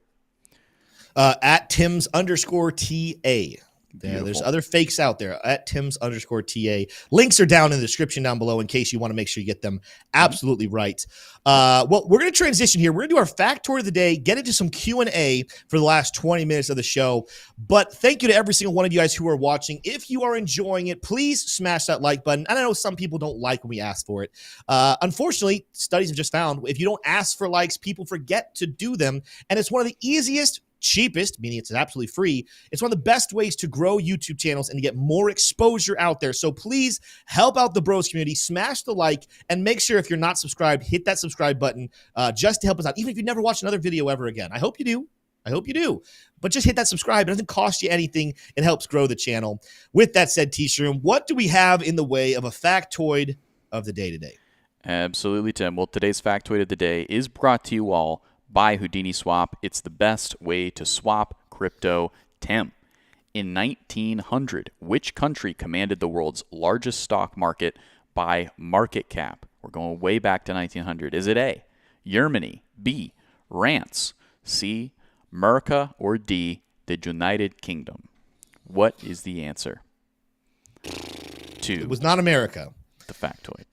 At Tims_TA. Beautiful. There's other fakes out there at Tims_TA. Links are down in the description down below in case you want to make sure you get them absolutely right. Well, we're going to transition here. We're going to do our factoid of the day, get into some Q&A for the last 20 minutes of the show. But thank you to every single one of you guys who are watching. If you are enjoying it, please smash that like button. I know some people don't like when we ask for it. Unfortunately, studies have just found if you don't ask for likes, people forget to do them. And it's one of the easiest, cheapest, meaning it's absolutely free. It's one of the best ways to grow YouTube channels and to get more exposure out there. So please help out the bros community, smash the like, and make sure if you're not subscribed, hit that subscribe button just to help us out. Even if you never watch another video ever again. I hope you do. But just hit that subscribe. It doesn't cost you anything. It helps grow the channel. With that said, T-Shroom, what do we have in the way of a factoid of the day today? Absolutely, Tim. Well, today's factoid of the day is brought to you all by Houdini Swap. It's the best way to swap crypto. Tim, in 1900, which country commanded the world's largest stock market by market cap? We're going way back to 1900. Is it A, Germany, B, France, C, America, or D, the United Kingdom? What is the answer to It was not America. the factoid?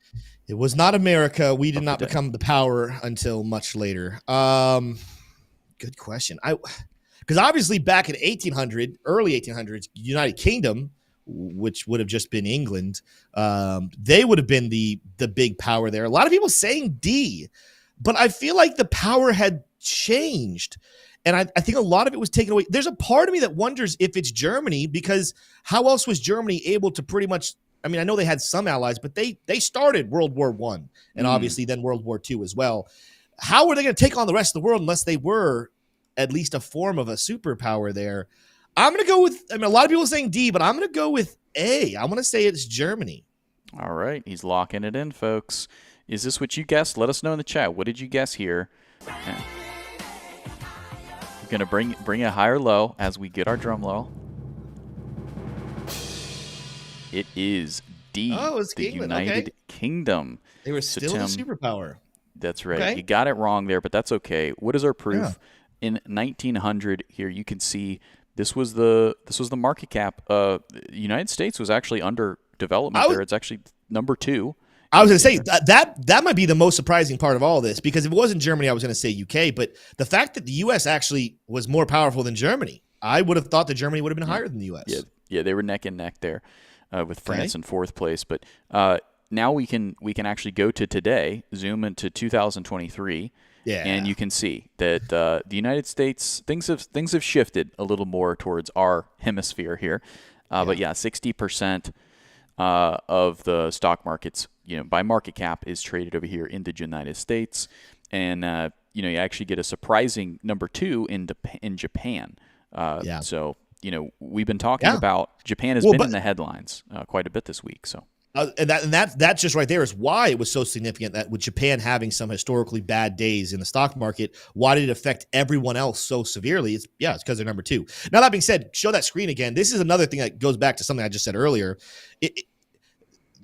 It was not America. We did not become the power until much later. Good question. Because obviously back in early 1800s, United Kingdom, which would have just been England, they would have been the big power there. A lot of people saying D, but I feel like the power had changed. And I think a lot of it was taken away. There's a part of me that wonders if it's Germany, because how else was Germany able to pretty much, I mean, I know they had some allies, but they started World War I and obviously then World War II as well. How were they going to take on the rest of the world unless they were at least a form of a superpower there? I'm going to go with, I mean, a lot of people are saying D, but I'm going to go with A. I'm going to say it's Germany. All right. He's locking it in, folks. Is this what you guessed? Let us know in the chat. What did you guess here? Yeah. We're going to bring a high or low as we get our drum roll. It is D. Oh, it's the England. United Kingdom. They were still the superpower. That's right. Okay. You got it wrong there, but that's okay. What is our proof? Yeah. In 1900, here you can see this was the market cap. The United States was actually under development there. It's actually number 2. I was going to say that might be the most surprising part of all of this, because if it wasn't Germany, I was going to say UK. But the fact that the U.S. actually was more powerful than Germany, I would have thought that Germany would have been higher than the U.S. Yeah, they were neck and neck there with France in 4th place. But now we can actually go to today, zoom into 2023. Yeah. And you can see that the United States, things have shifted a little more towards our hemisphere here. But 60% of the stock markets, by market cap, is traded over here in the United States. And, you actually get a surprising number 2 in Japan. So, we've been talking about Japan has been in the headlines quite a bit this week. So. And that's just right there is why it was so significant that with Japan having some historically bad days in the stock market, why did it affect everyone else so severely? It's because they're number 2. Now, that being said, show that screen again. This is another thing that goes back to something I just said earlier.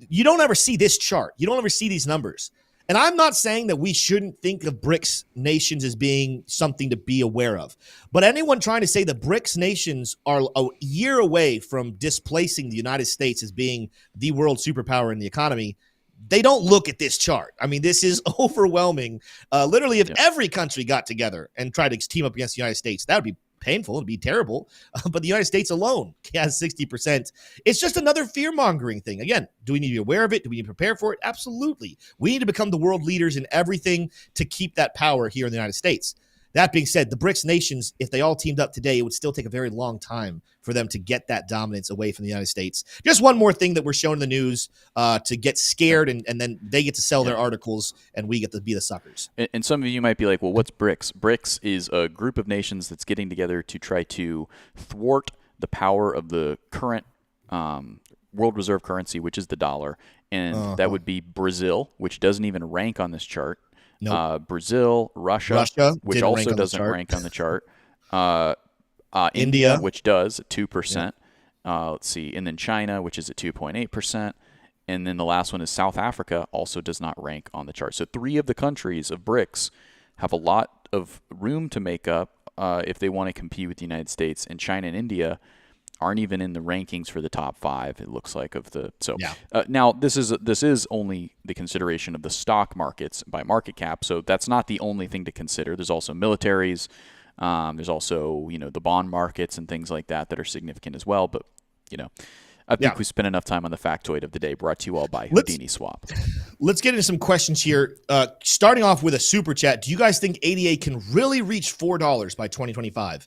You don't ever see this chart. You don't ever see these numbers. And I'm not saying that we shouldn't think of BRICS nations as being something to be aware of. But anyone trying to say the BRICS nations are a year away from displacing the United States as being the world superpower in the economy, they don't look at this chart. I mean, this is overwhelming. Literally, if every country got together and tried to team up against the United States, that would be painful. It'd be terrible. But the United States alone has 60%. It's just another fear-mongering thing. Again, do we need to be aware of it? Do we need to prepare for it? Absolutely. We need to become the world leaders in everything to keep that power here in the United States. That being said, the BRICS nations, if they all teamed up today, it would still take a very long time for them to get that dominance away from the United States. Just one more thing that we're showing in the news to get scared, and then they get to sell their articles, and we get to be the suckers. And some of you might be like, well, what's BRICS? BRICS is a group of nations that's getting together to try to thwart the power of the current world reserve currency, which is the dollar. And that would be Brazil, which doesn't even rank on this chart. Nope. Brazil, Russia, which also doesn't rank on the chart. India, which does at 2%. Let's see. And then China, which is at 2.8%. And then the last one is South Africa, also does not rank on the chart. So 3 of the countries of BRICS have a lot of room to make up if they want to compete with the United States. And China and India aren't even in the rankings for the top 5, it looks like, of the now this is only the consideration of the stock markets by market cap, so that's not the only thing to consider. There's also militaries, there's also the bond markets and things like that are significant as well. But I think we spent enough time on the factoid of the day, brought to you all by Houdini Swap. Let's get into some questions here. Starting off with a super chat. Do you guys think ADA can really reach $4 by 2025?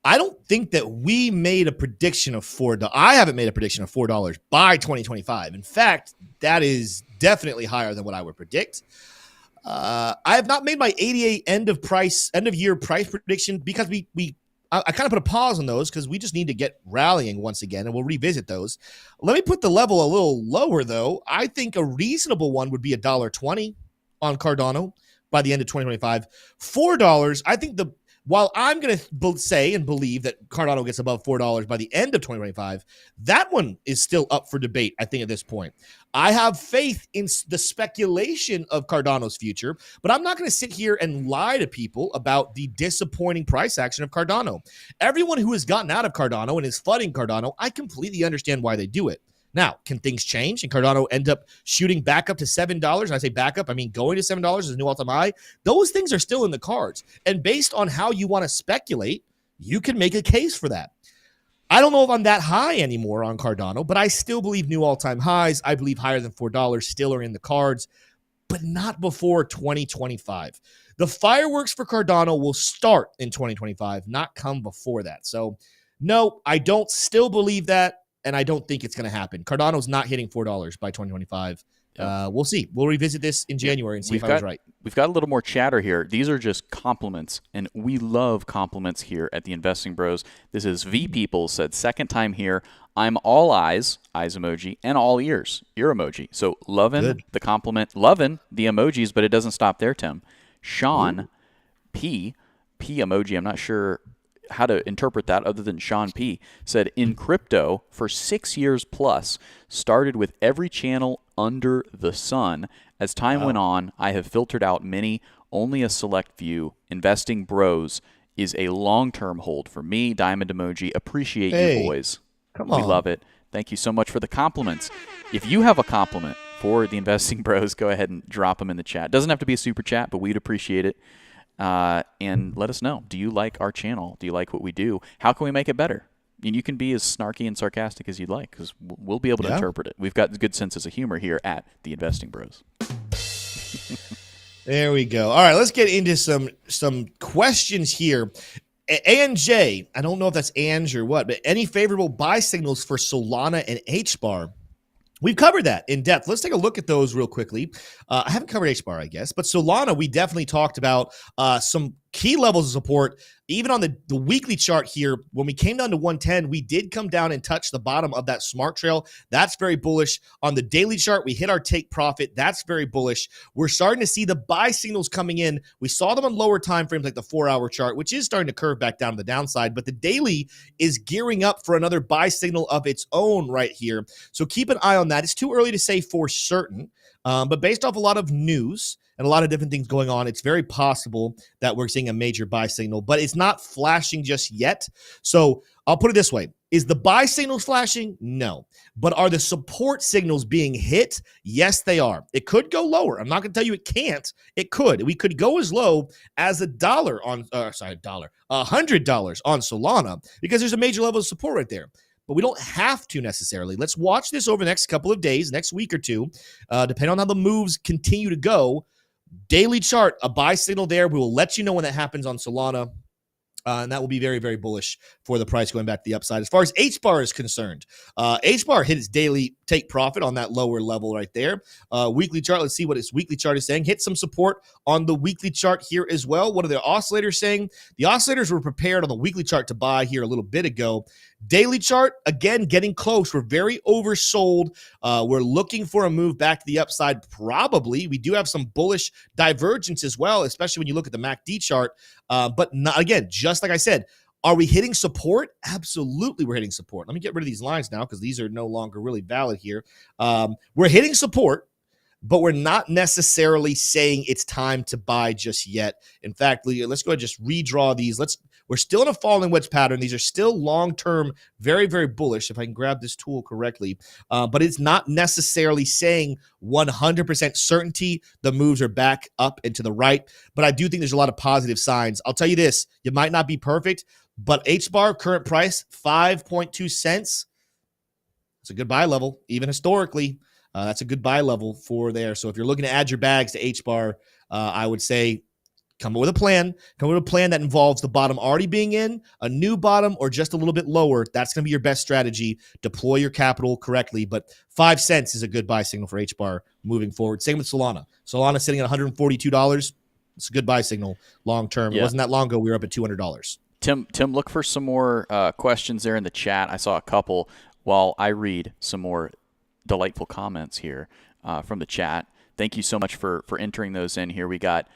I don't think that we made a prediction of $4. I haven't made a prediction of $4 by 2025. In fact, that is definitely higher than what I would predict. I have not made my ADA end of year price prediction because I kind of put a pause on those because we just need to get rallying once again, and we'll revisit those. Let me put the level a little lower, though. I think a reasonable one would be $1.20 on Cardano by the end of 2025. $4, I think while I'm going to say and believe that Cardano gets above $4 by the end of 2025, that one is still up for debate, I think, at this point. I have faith in the speculation of Cardano's future, but I'm not going to sit here and lie to people about the disappointing price action of Cardano. Everyone who has gotten out of Cardano and is flooding Cardano, I completely understand why they do it. Now, can things change and Cardano end up shooting back up to $7? And I say back up, I mean going to $7 is a new all-time high. Those things are still in the cards. And based on how you want to speculate, you can make a case for that. I don't know if I'm that high anymore on Cardano, but I still believe new all-time highs. I believe higher than $4 still are in the cards. but not before 2025. The fireworks for Cardano will start in 2025, not come before that. So, no, I don't still believe that, and I don't think it's going to happen. Cardano's not hitting $4 by 2025. We'll see. We'll revisit this in January and see if I was right. We've got a little more chatter here. These are just compliments, and we love compliments here at the Investing Bros. This is V People said, second time here. I'm all eyes emoji, and all ear emoji. So loving the compliment, loving the emojis, but it doesn't stop there, Tim. Sean P emoji, I'm not sure how to interpret that other than Sean P, said, in crypto for 6 years plus, started with every channel under the sun. As time went on, I have filtered out many, only a select few. Investing Bros is a long-term hold for me. Diamond emoji. Appreciate you boys. Come on. We love it. Thank you so much for the compliments. If you have a compliment for the Investing Bros, go ahead and drop them in the chat. Doesn't have to be a super chat, but we'd appreciate it. And let us know. Do you like our channel? Do you like what we do? How can we make it better? And you can be as snarky and sarcastic as you'd like, because we'll be able to interpret it. We've got good senses of humor here at the Investing Bros. There we go. All right, let's get into some questions here. ANJ, I don't know if that's Ange or what, but any favorable buy signals for Solana and HBAR? We've covered that in depth. Let's take a look at those real quickly. I haven't covered HBAR, I guess, but Solana, we definitely talked about some key levels of support. Even on the weekly chart here, when we came down to 110, we did come down and touch the bottom of that smart trail. That's very bullish. On the daily chart, we hit our take profit. That's very bullish. We're starting to see the buy signals coming in. We saw them on lower time frames like the 4-hour chart, which is starting to curve back down to the downside, but the daily is gearing up for another buy signal of its own right here. So keep an eye on that. It's too early to say for certain, but based off a lot of news and a lot of different things going on, it's very possible that we're seeing a major buy signal, but it's not flashing just yet. So I'll put it this way. Is the buy signals flashing? No. But are the support signals being hit? Yes, they are. It could go lower. I'm not going to tell you it can't. It could. We could go as low as $100 on Solana, because there's a major level of support right there. But we don't have to necessarily. Let's watch this over the next couple of days, next week or two, depending on how the moves continue to go. Daily chart, a buy signal there. We will let you know when that happens on Solana. And that will be very, very bullish for the price going back to the upside. As far as HBAR is concerned, HBAR hit its daily take profit on that lower level right there. Weekly chart, let's see what its weekly chart is saying. Hit some support on the weekly chart here as well. What are the oscillators saying? The oscillators were prepared on the weekly chart to buy here a little bit ago. Daily chart, again, getting close. We're very oversold. We're looking for a move back to the upside, probably. We do have some bullish divergence as well, especially when you look at the MACD chart. But not, again, just like I said, are we hitting support? Absolutely, we're hitting support. Let me get rid of these lines now because these are no longer really valid here. We're hitting support, but we're not necessarily saying it's time to buy just yet. In fact, let's go ahead and just redraw these. We're still in a falling wedge pattern. These are still long-term, very, very bullish, if I can grab this tool correctly. But it's not necessarily saying 100% certainty the moves are back up and to the right. But I do think there's a lot of positive signs. I'll tell you this. You might not be perfect, but HBAR, current price, 5.2 cents. It's a good buy level, even historically. That's a good buy level for there. So if you're looking to add your bags to HBAR, I would say come up with a plan. Come up with a plan that involves the bottom already being in, a new bottom, or just a little bit lower. That's going to be your best strategy. Deploy your capital correctly. But 5 cents is a good buy signal for HBAR moving forward. Same with Solana. Solana sitting at $142. It's a good buy signal long term. Yeah. It wasn't that long ago. We were up at $200. Tim, look for some more questions there in the chat. I saw a couple while I read some more delightful comments here from the chat. Thank you so much for entering those in here. We got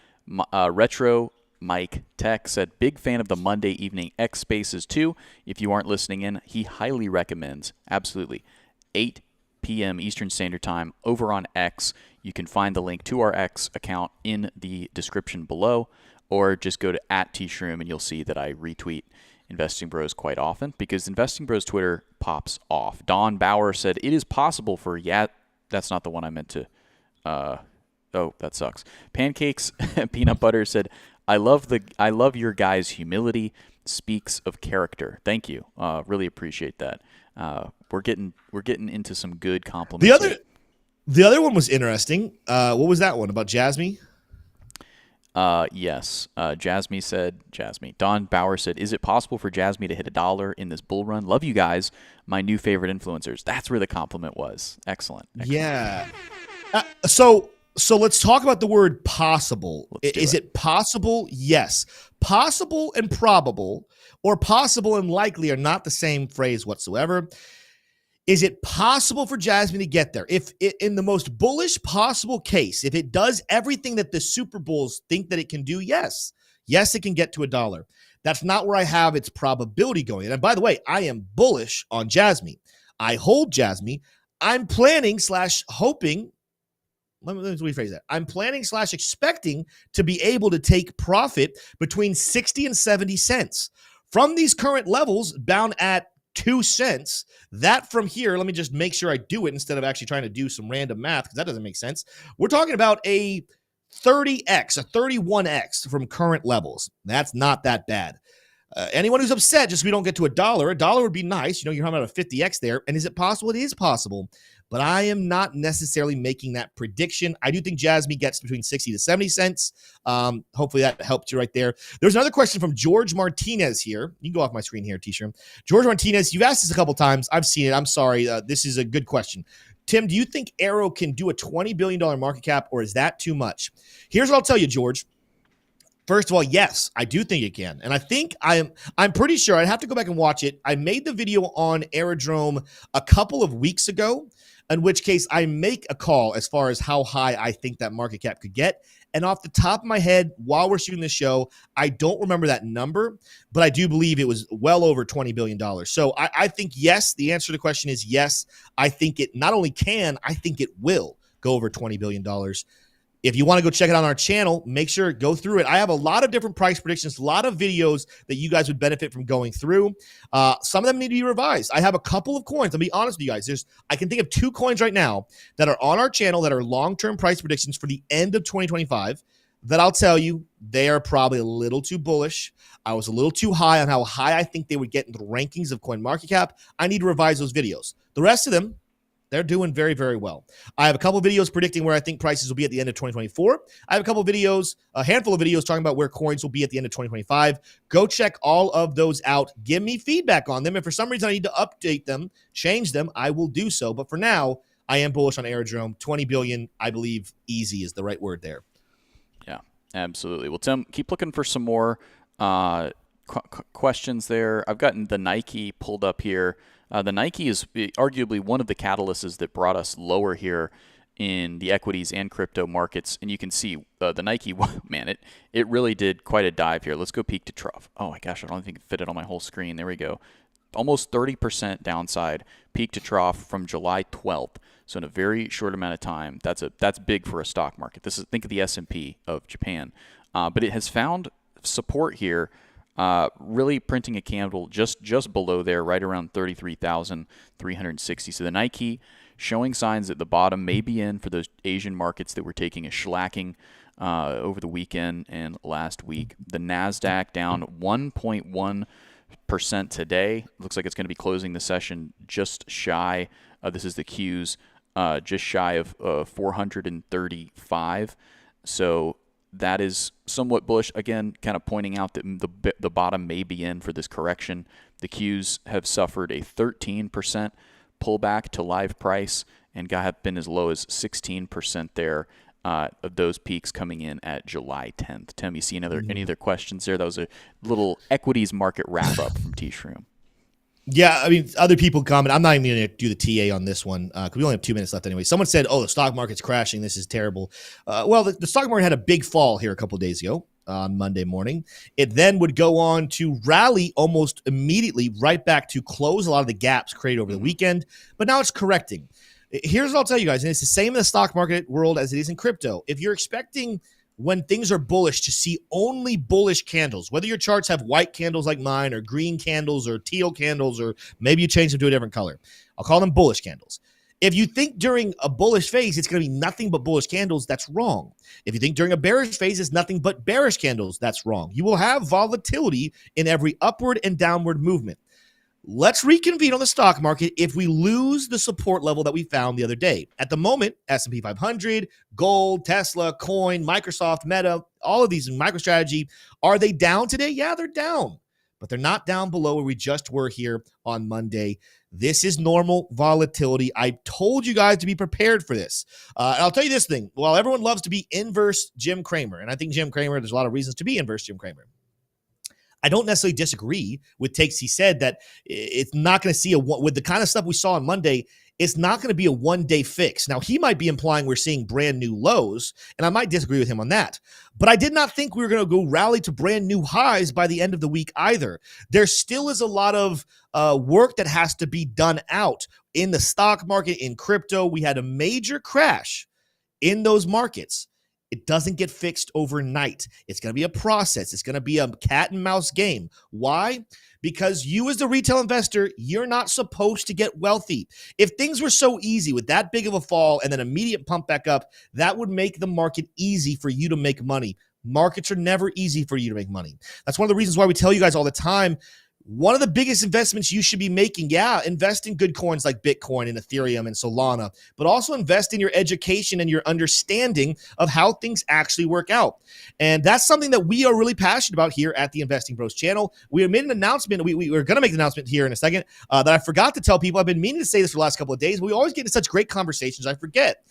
Retro Mike Tech said, big fan of the Monday evening X Spaces too. If you aren't listening in, he highly recommends. Absolutely. 8 p.m. Eastern Standard Time over on X. You can find the link to our X account in the description below, or just go to @tshroom and you'll see that I retweet Investing Bros quite often because Investing Bros Twitter pops off. Don Bauer said, it is possible for, that's not the one I meant to, oh, that sucks. Pancakes Peanut Butter said, I love your guys' humility, speaks of character. Thank you. Really appreciate that. We're getting into some good compliments. The other one was interesting. What was that one about Jasmine? Yes. Jasmine. Don Bauer said, is it possible for Jasmine to hit $1 in this bull run? Love you guys. My new favorite influencers. That's where the compliment was. Excellent. Yeah. So let's talk about the word possible. Is it possible? Yes. Possible and probable, or possible and likely, are not the same phrase whatsoever. Is it possible for Jasmine to get there? If in the most bullish possible case, if it does everything that the Super Bulls think that it can do, yes, it can get to $1. That's not where I have its probability going. And by the way, I am bullish on Jasmine. I hold Jasmine. I'm planning / hoping. Let me rephrase that. I'm planning / expecting to be able to take profit between 60 and 70 cents from these current levels bound at 2 cents. That from here, let me just make sure I do it instead of actually trying to do some random math, because that doesn't make sense. We're talking about a 30x, a 31x from current levels. That's not that bad. Anyone who's upset just we don't get to $1 would be nice. You're talking about a 50x there. And is it possible? It is possible. But I am not necessarily making that prediction. I do think Jasmine gets between 60 to 70 cents. Hopefully that helped you right there. There's another question from George Martinez here. You can go off my screen here, T-shirt. George Martinez, you've asked this a couple times. I've seen it. I'm sorry. This is a good question. Tim, do you think Arrow can do a $20 billion market cap, or is that too much? Here's what I'll tell you, George. First of all, yes, I do think it can. And I think I'm pretty sure, I'd have to go back and watch it. I made the video on Aerodrome a couple of weeks ago, in which case I make a call as far as how high I think that market cap could get. And off the top of my head, while we're shooting this show, I don't remember that number, but I do believe it was well over $20 billion. So I think yes, the answer to the question is yes. I think it not only can, I think it will go over $20 billion. If you want to go check it out on our channel, make sure go through it. I have a lot of different price predictions, a lot of videos that you guys would benefit from going through. Some of them need to be revised. I have a couple of coins. I'll be honest with you guys. I can think of 2 coins right now that are on our channel that are long-term price predictions for the end of 2025 that I'll tell you they are probably a little too bullish. I was a little too high on how high I think they would get in the rankings of CoinMarketCap. I need to revise those videos. The rest of them, they're doing very, very well. I have a couple of videos predicting where I think prices will be at the end of 2024. I have a couple of videos, a handful of videos talking about where coins will be at the end of 2025. Go check all of those out. Give me feedback on them. If for some reason I need to update them, change them, I will do so. But for now, I am bullish on Aerodrome. 20 billion, I believe easy is the right word there. Yeah, absolutely. Well, Tim, keep looking for some more questions there. I've gotten the Nike pulled up here. The Nike is arguably one of the catalysts that brought us lower here in the equities and crypto markets. And you can see the Nike, man, it really did quite a dive here. Let's go peak to trough. Oh my gosh, I don't think it fit it on my whole screen. There we go. Almost 30% downside, peak to trough from July 12th. So in a very short amount of time, that's big for a stock market. Think of the S&P of Japan. But it has found support here. Really printing a candle just below there, right around 33,360. So the Nike showing signs that the bottom may be in for those Asian markets that were taking a shellacking over the weekend and last week. The NASDAQ down 1.1% today. Looks like it's going to be closing the session just shy. This is the Qs, just shy of 435. So that is somewhat bullish. Again, kind of pointing out that the bottom may be in for this correction. The Qs have suffered a 13% pullback to live price and have been as low as 16% there of those peaks coming in at July 10th. Tim, you see any other questions there? That was a little equities market wrap up from T-Shroom. Yeah, I mean, other people comment. I'm not even going to do the TA on this one because we only have 2 minutes left anyway. Someone said, oh, the stock market's crashing. This is terrible. Well, the stock market had a big fall here a couple of days ago on Monday morning. It then would go on to rally almost immediately right back to close a lot of the gaps created over the weekend. But now it's correcting. Here's what I'll tell you guys, and it's the same in the stock market world as it is in crypto. If you're expecting when things are bullish to see only bullish candles, whether your charts have white candles like mine or green candles or teal candles, or maybe you change them to a different color. I'll call them bullish candles. If you think during a bullish phase, it's going to be nothing but bullish candles, that's wrong. If you think during a bearish phase, it's nothing but bearish candles, that's wrong. You will have volatility in every upward and downward movement. let's reconvene on the stock market if we lose the support level that we found the other day. At the moment, S&P 500, gold, Tesla, coin, Microsoft, Meta, all of these in MicroStrategy, are they down today? Yeah, they're down, but they're not down below where we just were here on Monday. This is normal volatility. I told you guys to be prepared for this. And I'll tell you this thing. While everyone loves to be inverse Jim Cramer, and I think Jim Cramer, there's a lot of reasons to be inverse Jim Cramer, I don't necessarily disagree with takes he said that it's not going to see with the kind of stuff we saw on Monday, it's not going to be a one-day fix. Now, he might be implying we're seeing brand new lows, and I might disagree with him on that. But I did not think we were going to go rally to brand new highs by the end of the week either. There still is a lot of work that has to be done out in the stock market, in crypto. We had a major crash in those markets. It doesn't get fixed overnight. It's going to be a process. It's going to be a cat and mouse game. Why? Because you as the retail investor, you're not supposed to get wealthy. If things were so easy with that big of a fall and then immediate pump back up, that would make the market easy for you to make money. Markets are never easy for you to make money. That's one of the reasons why we tell you guys all the time, one of the biggest investments you should be making, invest in good coins like Bitcoin and Ethereum and Solana, but also invest in your education and your understanding of how things actually work out. And that's something that we are really passionate about here at the Investing Bros channel. We made an announcement. We were going to make an announcement here in a second that I forgot to tell people. I've been meaning to say this for the last couple of days, but we always get into such great conversations, I forget.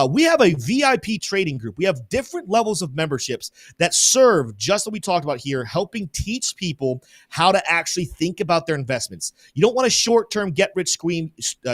We have a VIP trading group. We have different levels of memberships that serve just what we talked about here, helping teach people how to actually think about their investments. You don't want a short-term get rich quick scheme.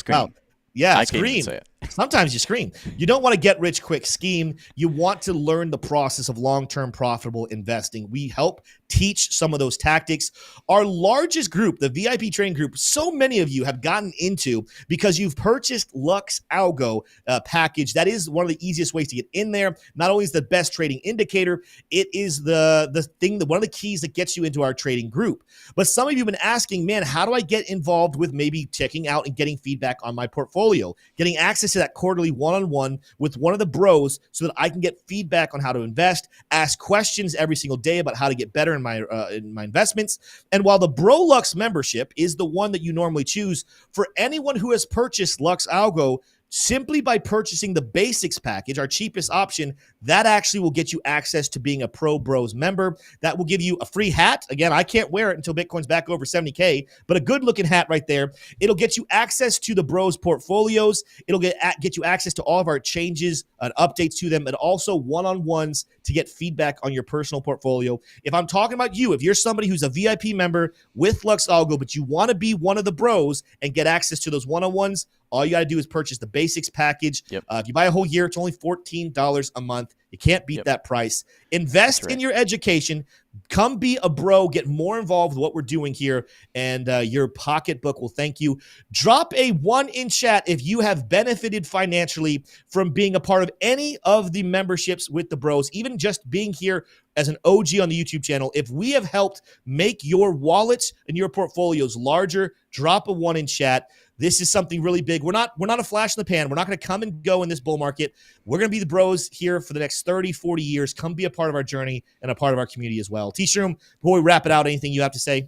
Wow. Yeah, I scream. can't even say it. Sometimes you scream. You don't want to get rich quick scheme. You want to learn the process of long-term profitable investing. We help teach some of those tactics. Our largest group, the VIP trading group, so many of you have gotten into because you've purchased Lux Algo package. That is one of the easiest ways to get in there. Not only is the best trading indicator, it is the thing, one of the keys that gets you into our trading group. But some of you have been asking, man, how do I get involved with maybe checking out and getting feedback on my portfolio, getting access to that quarterly one-on-one with one of the bros so that I can get feedback on how to invest, ask questions every single day about how to get better in my investments. And while the Bro Lux membership is the one that you normally choose, for anyone who has purchased Lux Algo, simply by purchasing the basics package, our cheapest option, that actually will get you access to being a Pro Bros member. That will give you a free hat. Again, I can't wear it until Bitcoin's back over 70K, but a good looking hat right there. It'll get you access to the Bros portfolios. It'll get you access to all of our changes and updates to them, and also one-on-ones to get feedback on your personal portfolio. If I'm talking about you, if you're somebody who's a VIP member with Lux Algo, but you want to be one of the bros and get access to those one-on-ones, all you got to do is purchase the basics package. Yep. If you buy a whole year, it's only $14 a month. You can't beat that price. Invest in your education. Come be a bro. Get more involved with what we're doing here, and your pocketbook will thank you. Drop a 1 in chat if you have benefited financially from being a part of any of the memberships with the bros, even just being here as an OG on the YouTube channel. If we have helped make your wallets and your portfolios larger, drop a 1 in chat. This is something really big. We're not a flash in the pan. We're not going to come and go in this bull market. We're going to be the bros here for the next 30, 40 years. Come be a part of our journey and a part of our community as well. T-Shroom, before we wrap it out, anything you have to say?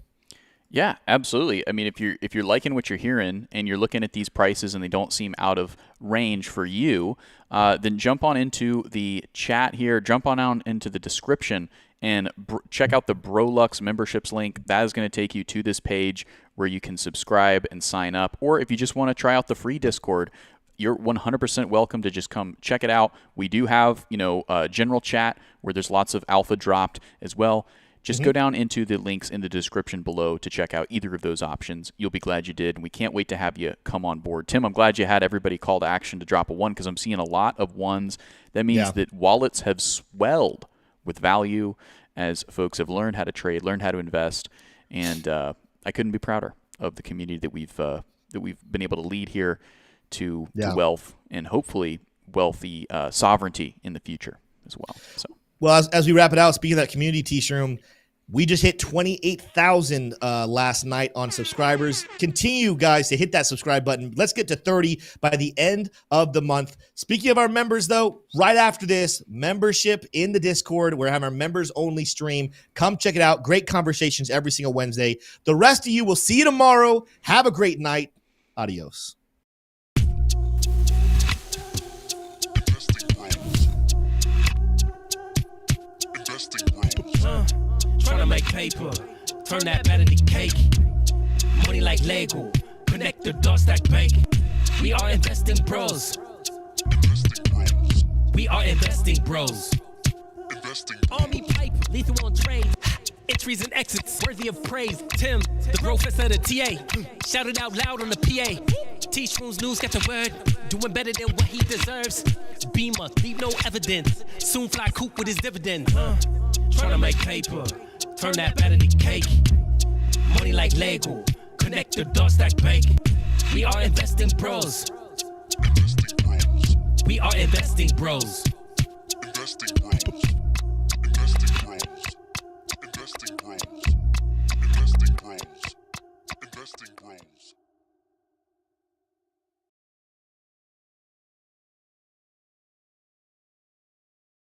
Yeah, absolutely. I mean, if you're liking what you're hearing and you're looking at these prices and they don't seem out of range for you, then jump on into the chat here. Jump on out into the description and check out the BroLux memberships link. That is going to take you to this page where you can subscribe and sign up. Or if you just want to try out the free Discord, you're 100% welcome to just come check it out. We do have, a general chat where there's lots of alpha dropped as well. Just go down into the links in the description below to check out either of those options. You'll be glad you did, and we can't wait to have you come on board. Tim, I'm glad you had everybody call to action to drop a 1 because I'm seeing a lot of 1s. That means that wallets have swelled with value as folks have learned how to trade, learned how to invest, and I couldn't be prouder of the community that we've been able to lead here to wealth and hopefully wealthy sovereignty in the future as well. So. Well, as we wrap it out, speaking of that community, T-Shroom, We just hit 28,000 last night on subscribers. Continue, guys, to hit that subscribe button. Let's get to 30 by the end of the month. Speaking of our members, though, right after this, membership in the Discord. We're having our members-only stream. Come check it out. Great conversations every single Wednesday. The rest of you, will see you tomorrow. Have a great night. Adios. Trying to make paper, turn that better to cake. Money like Lego, connect the dots, stack bank. We are investing bros. We are investing bros. Army pipe, lethal on trade. Entries and exits, worthy of praise. Tim, the professor of the TA. Shout it out loud on the PA. T-Shrooms news, got the word. Doing better than what he deserves. Beamer, leave no evidence. Soon fly coop with his dividend. Trying to make paper, turn that better to cake. Money like Lego, connect the dots, stack bank. We are investing bros. We are investing bros.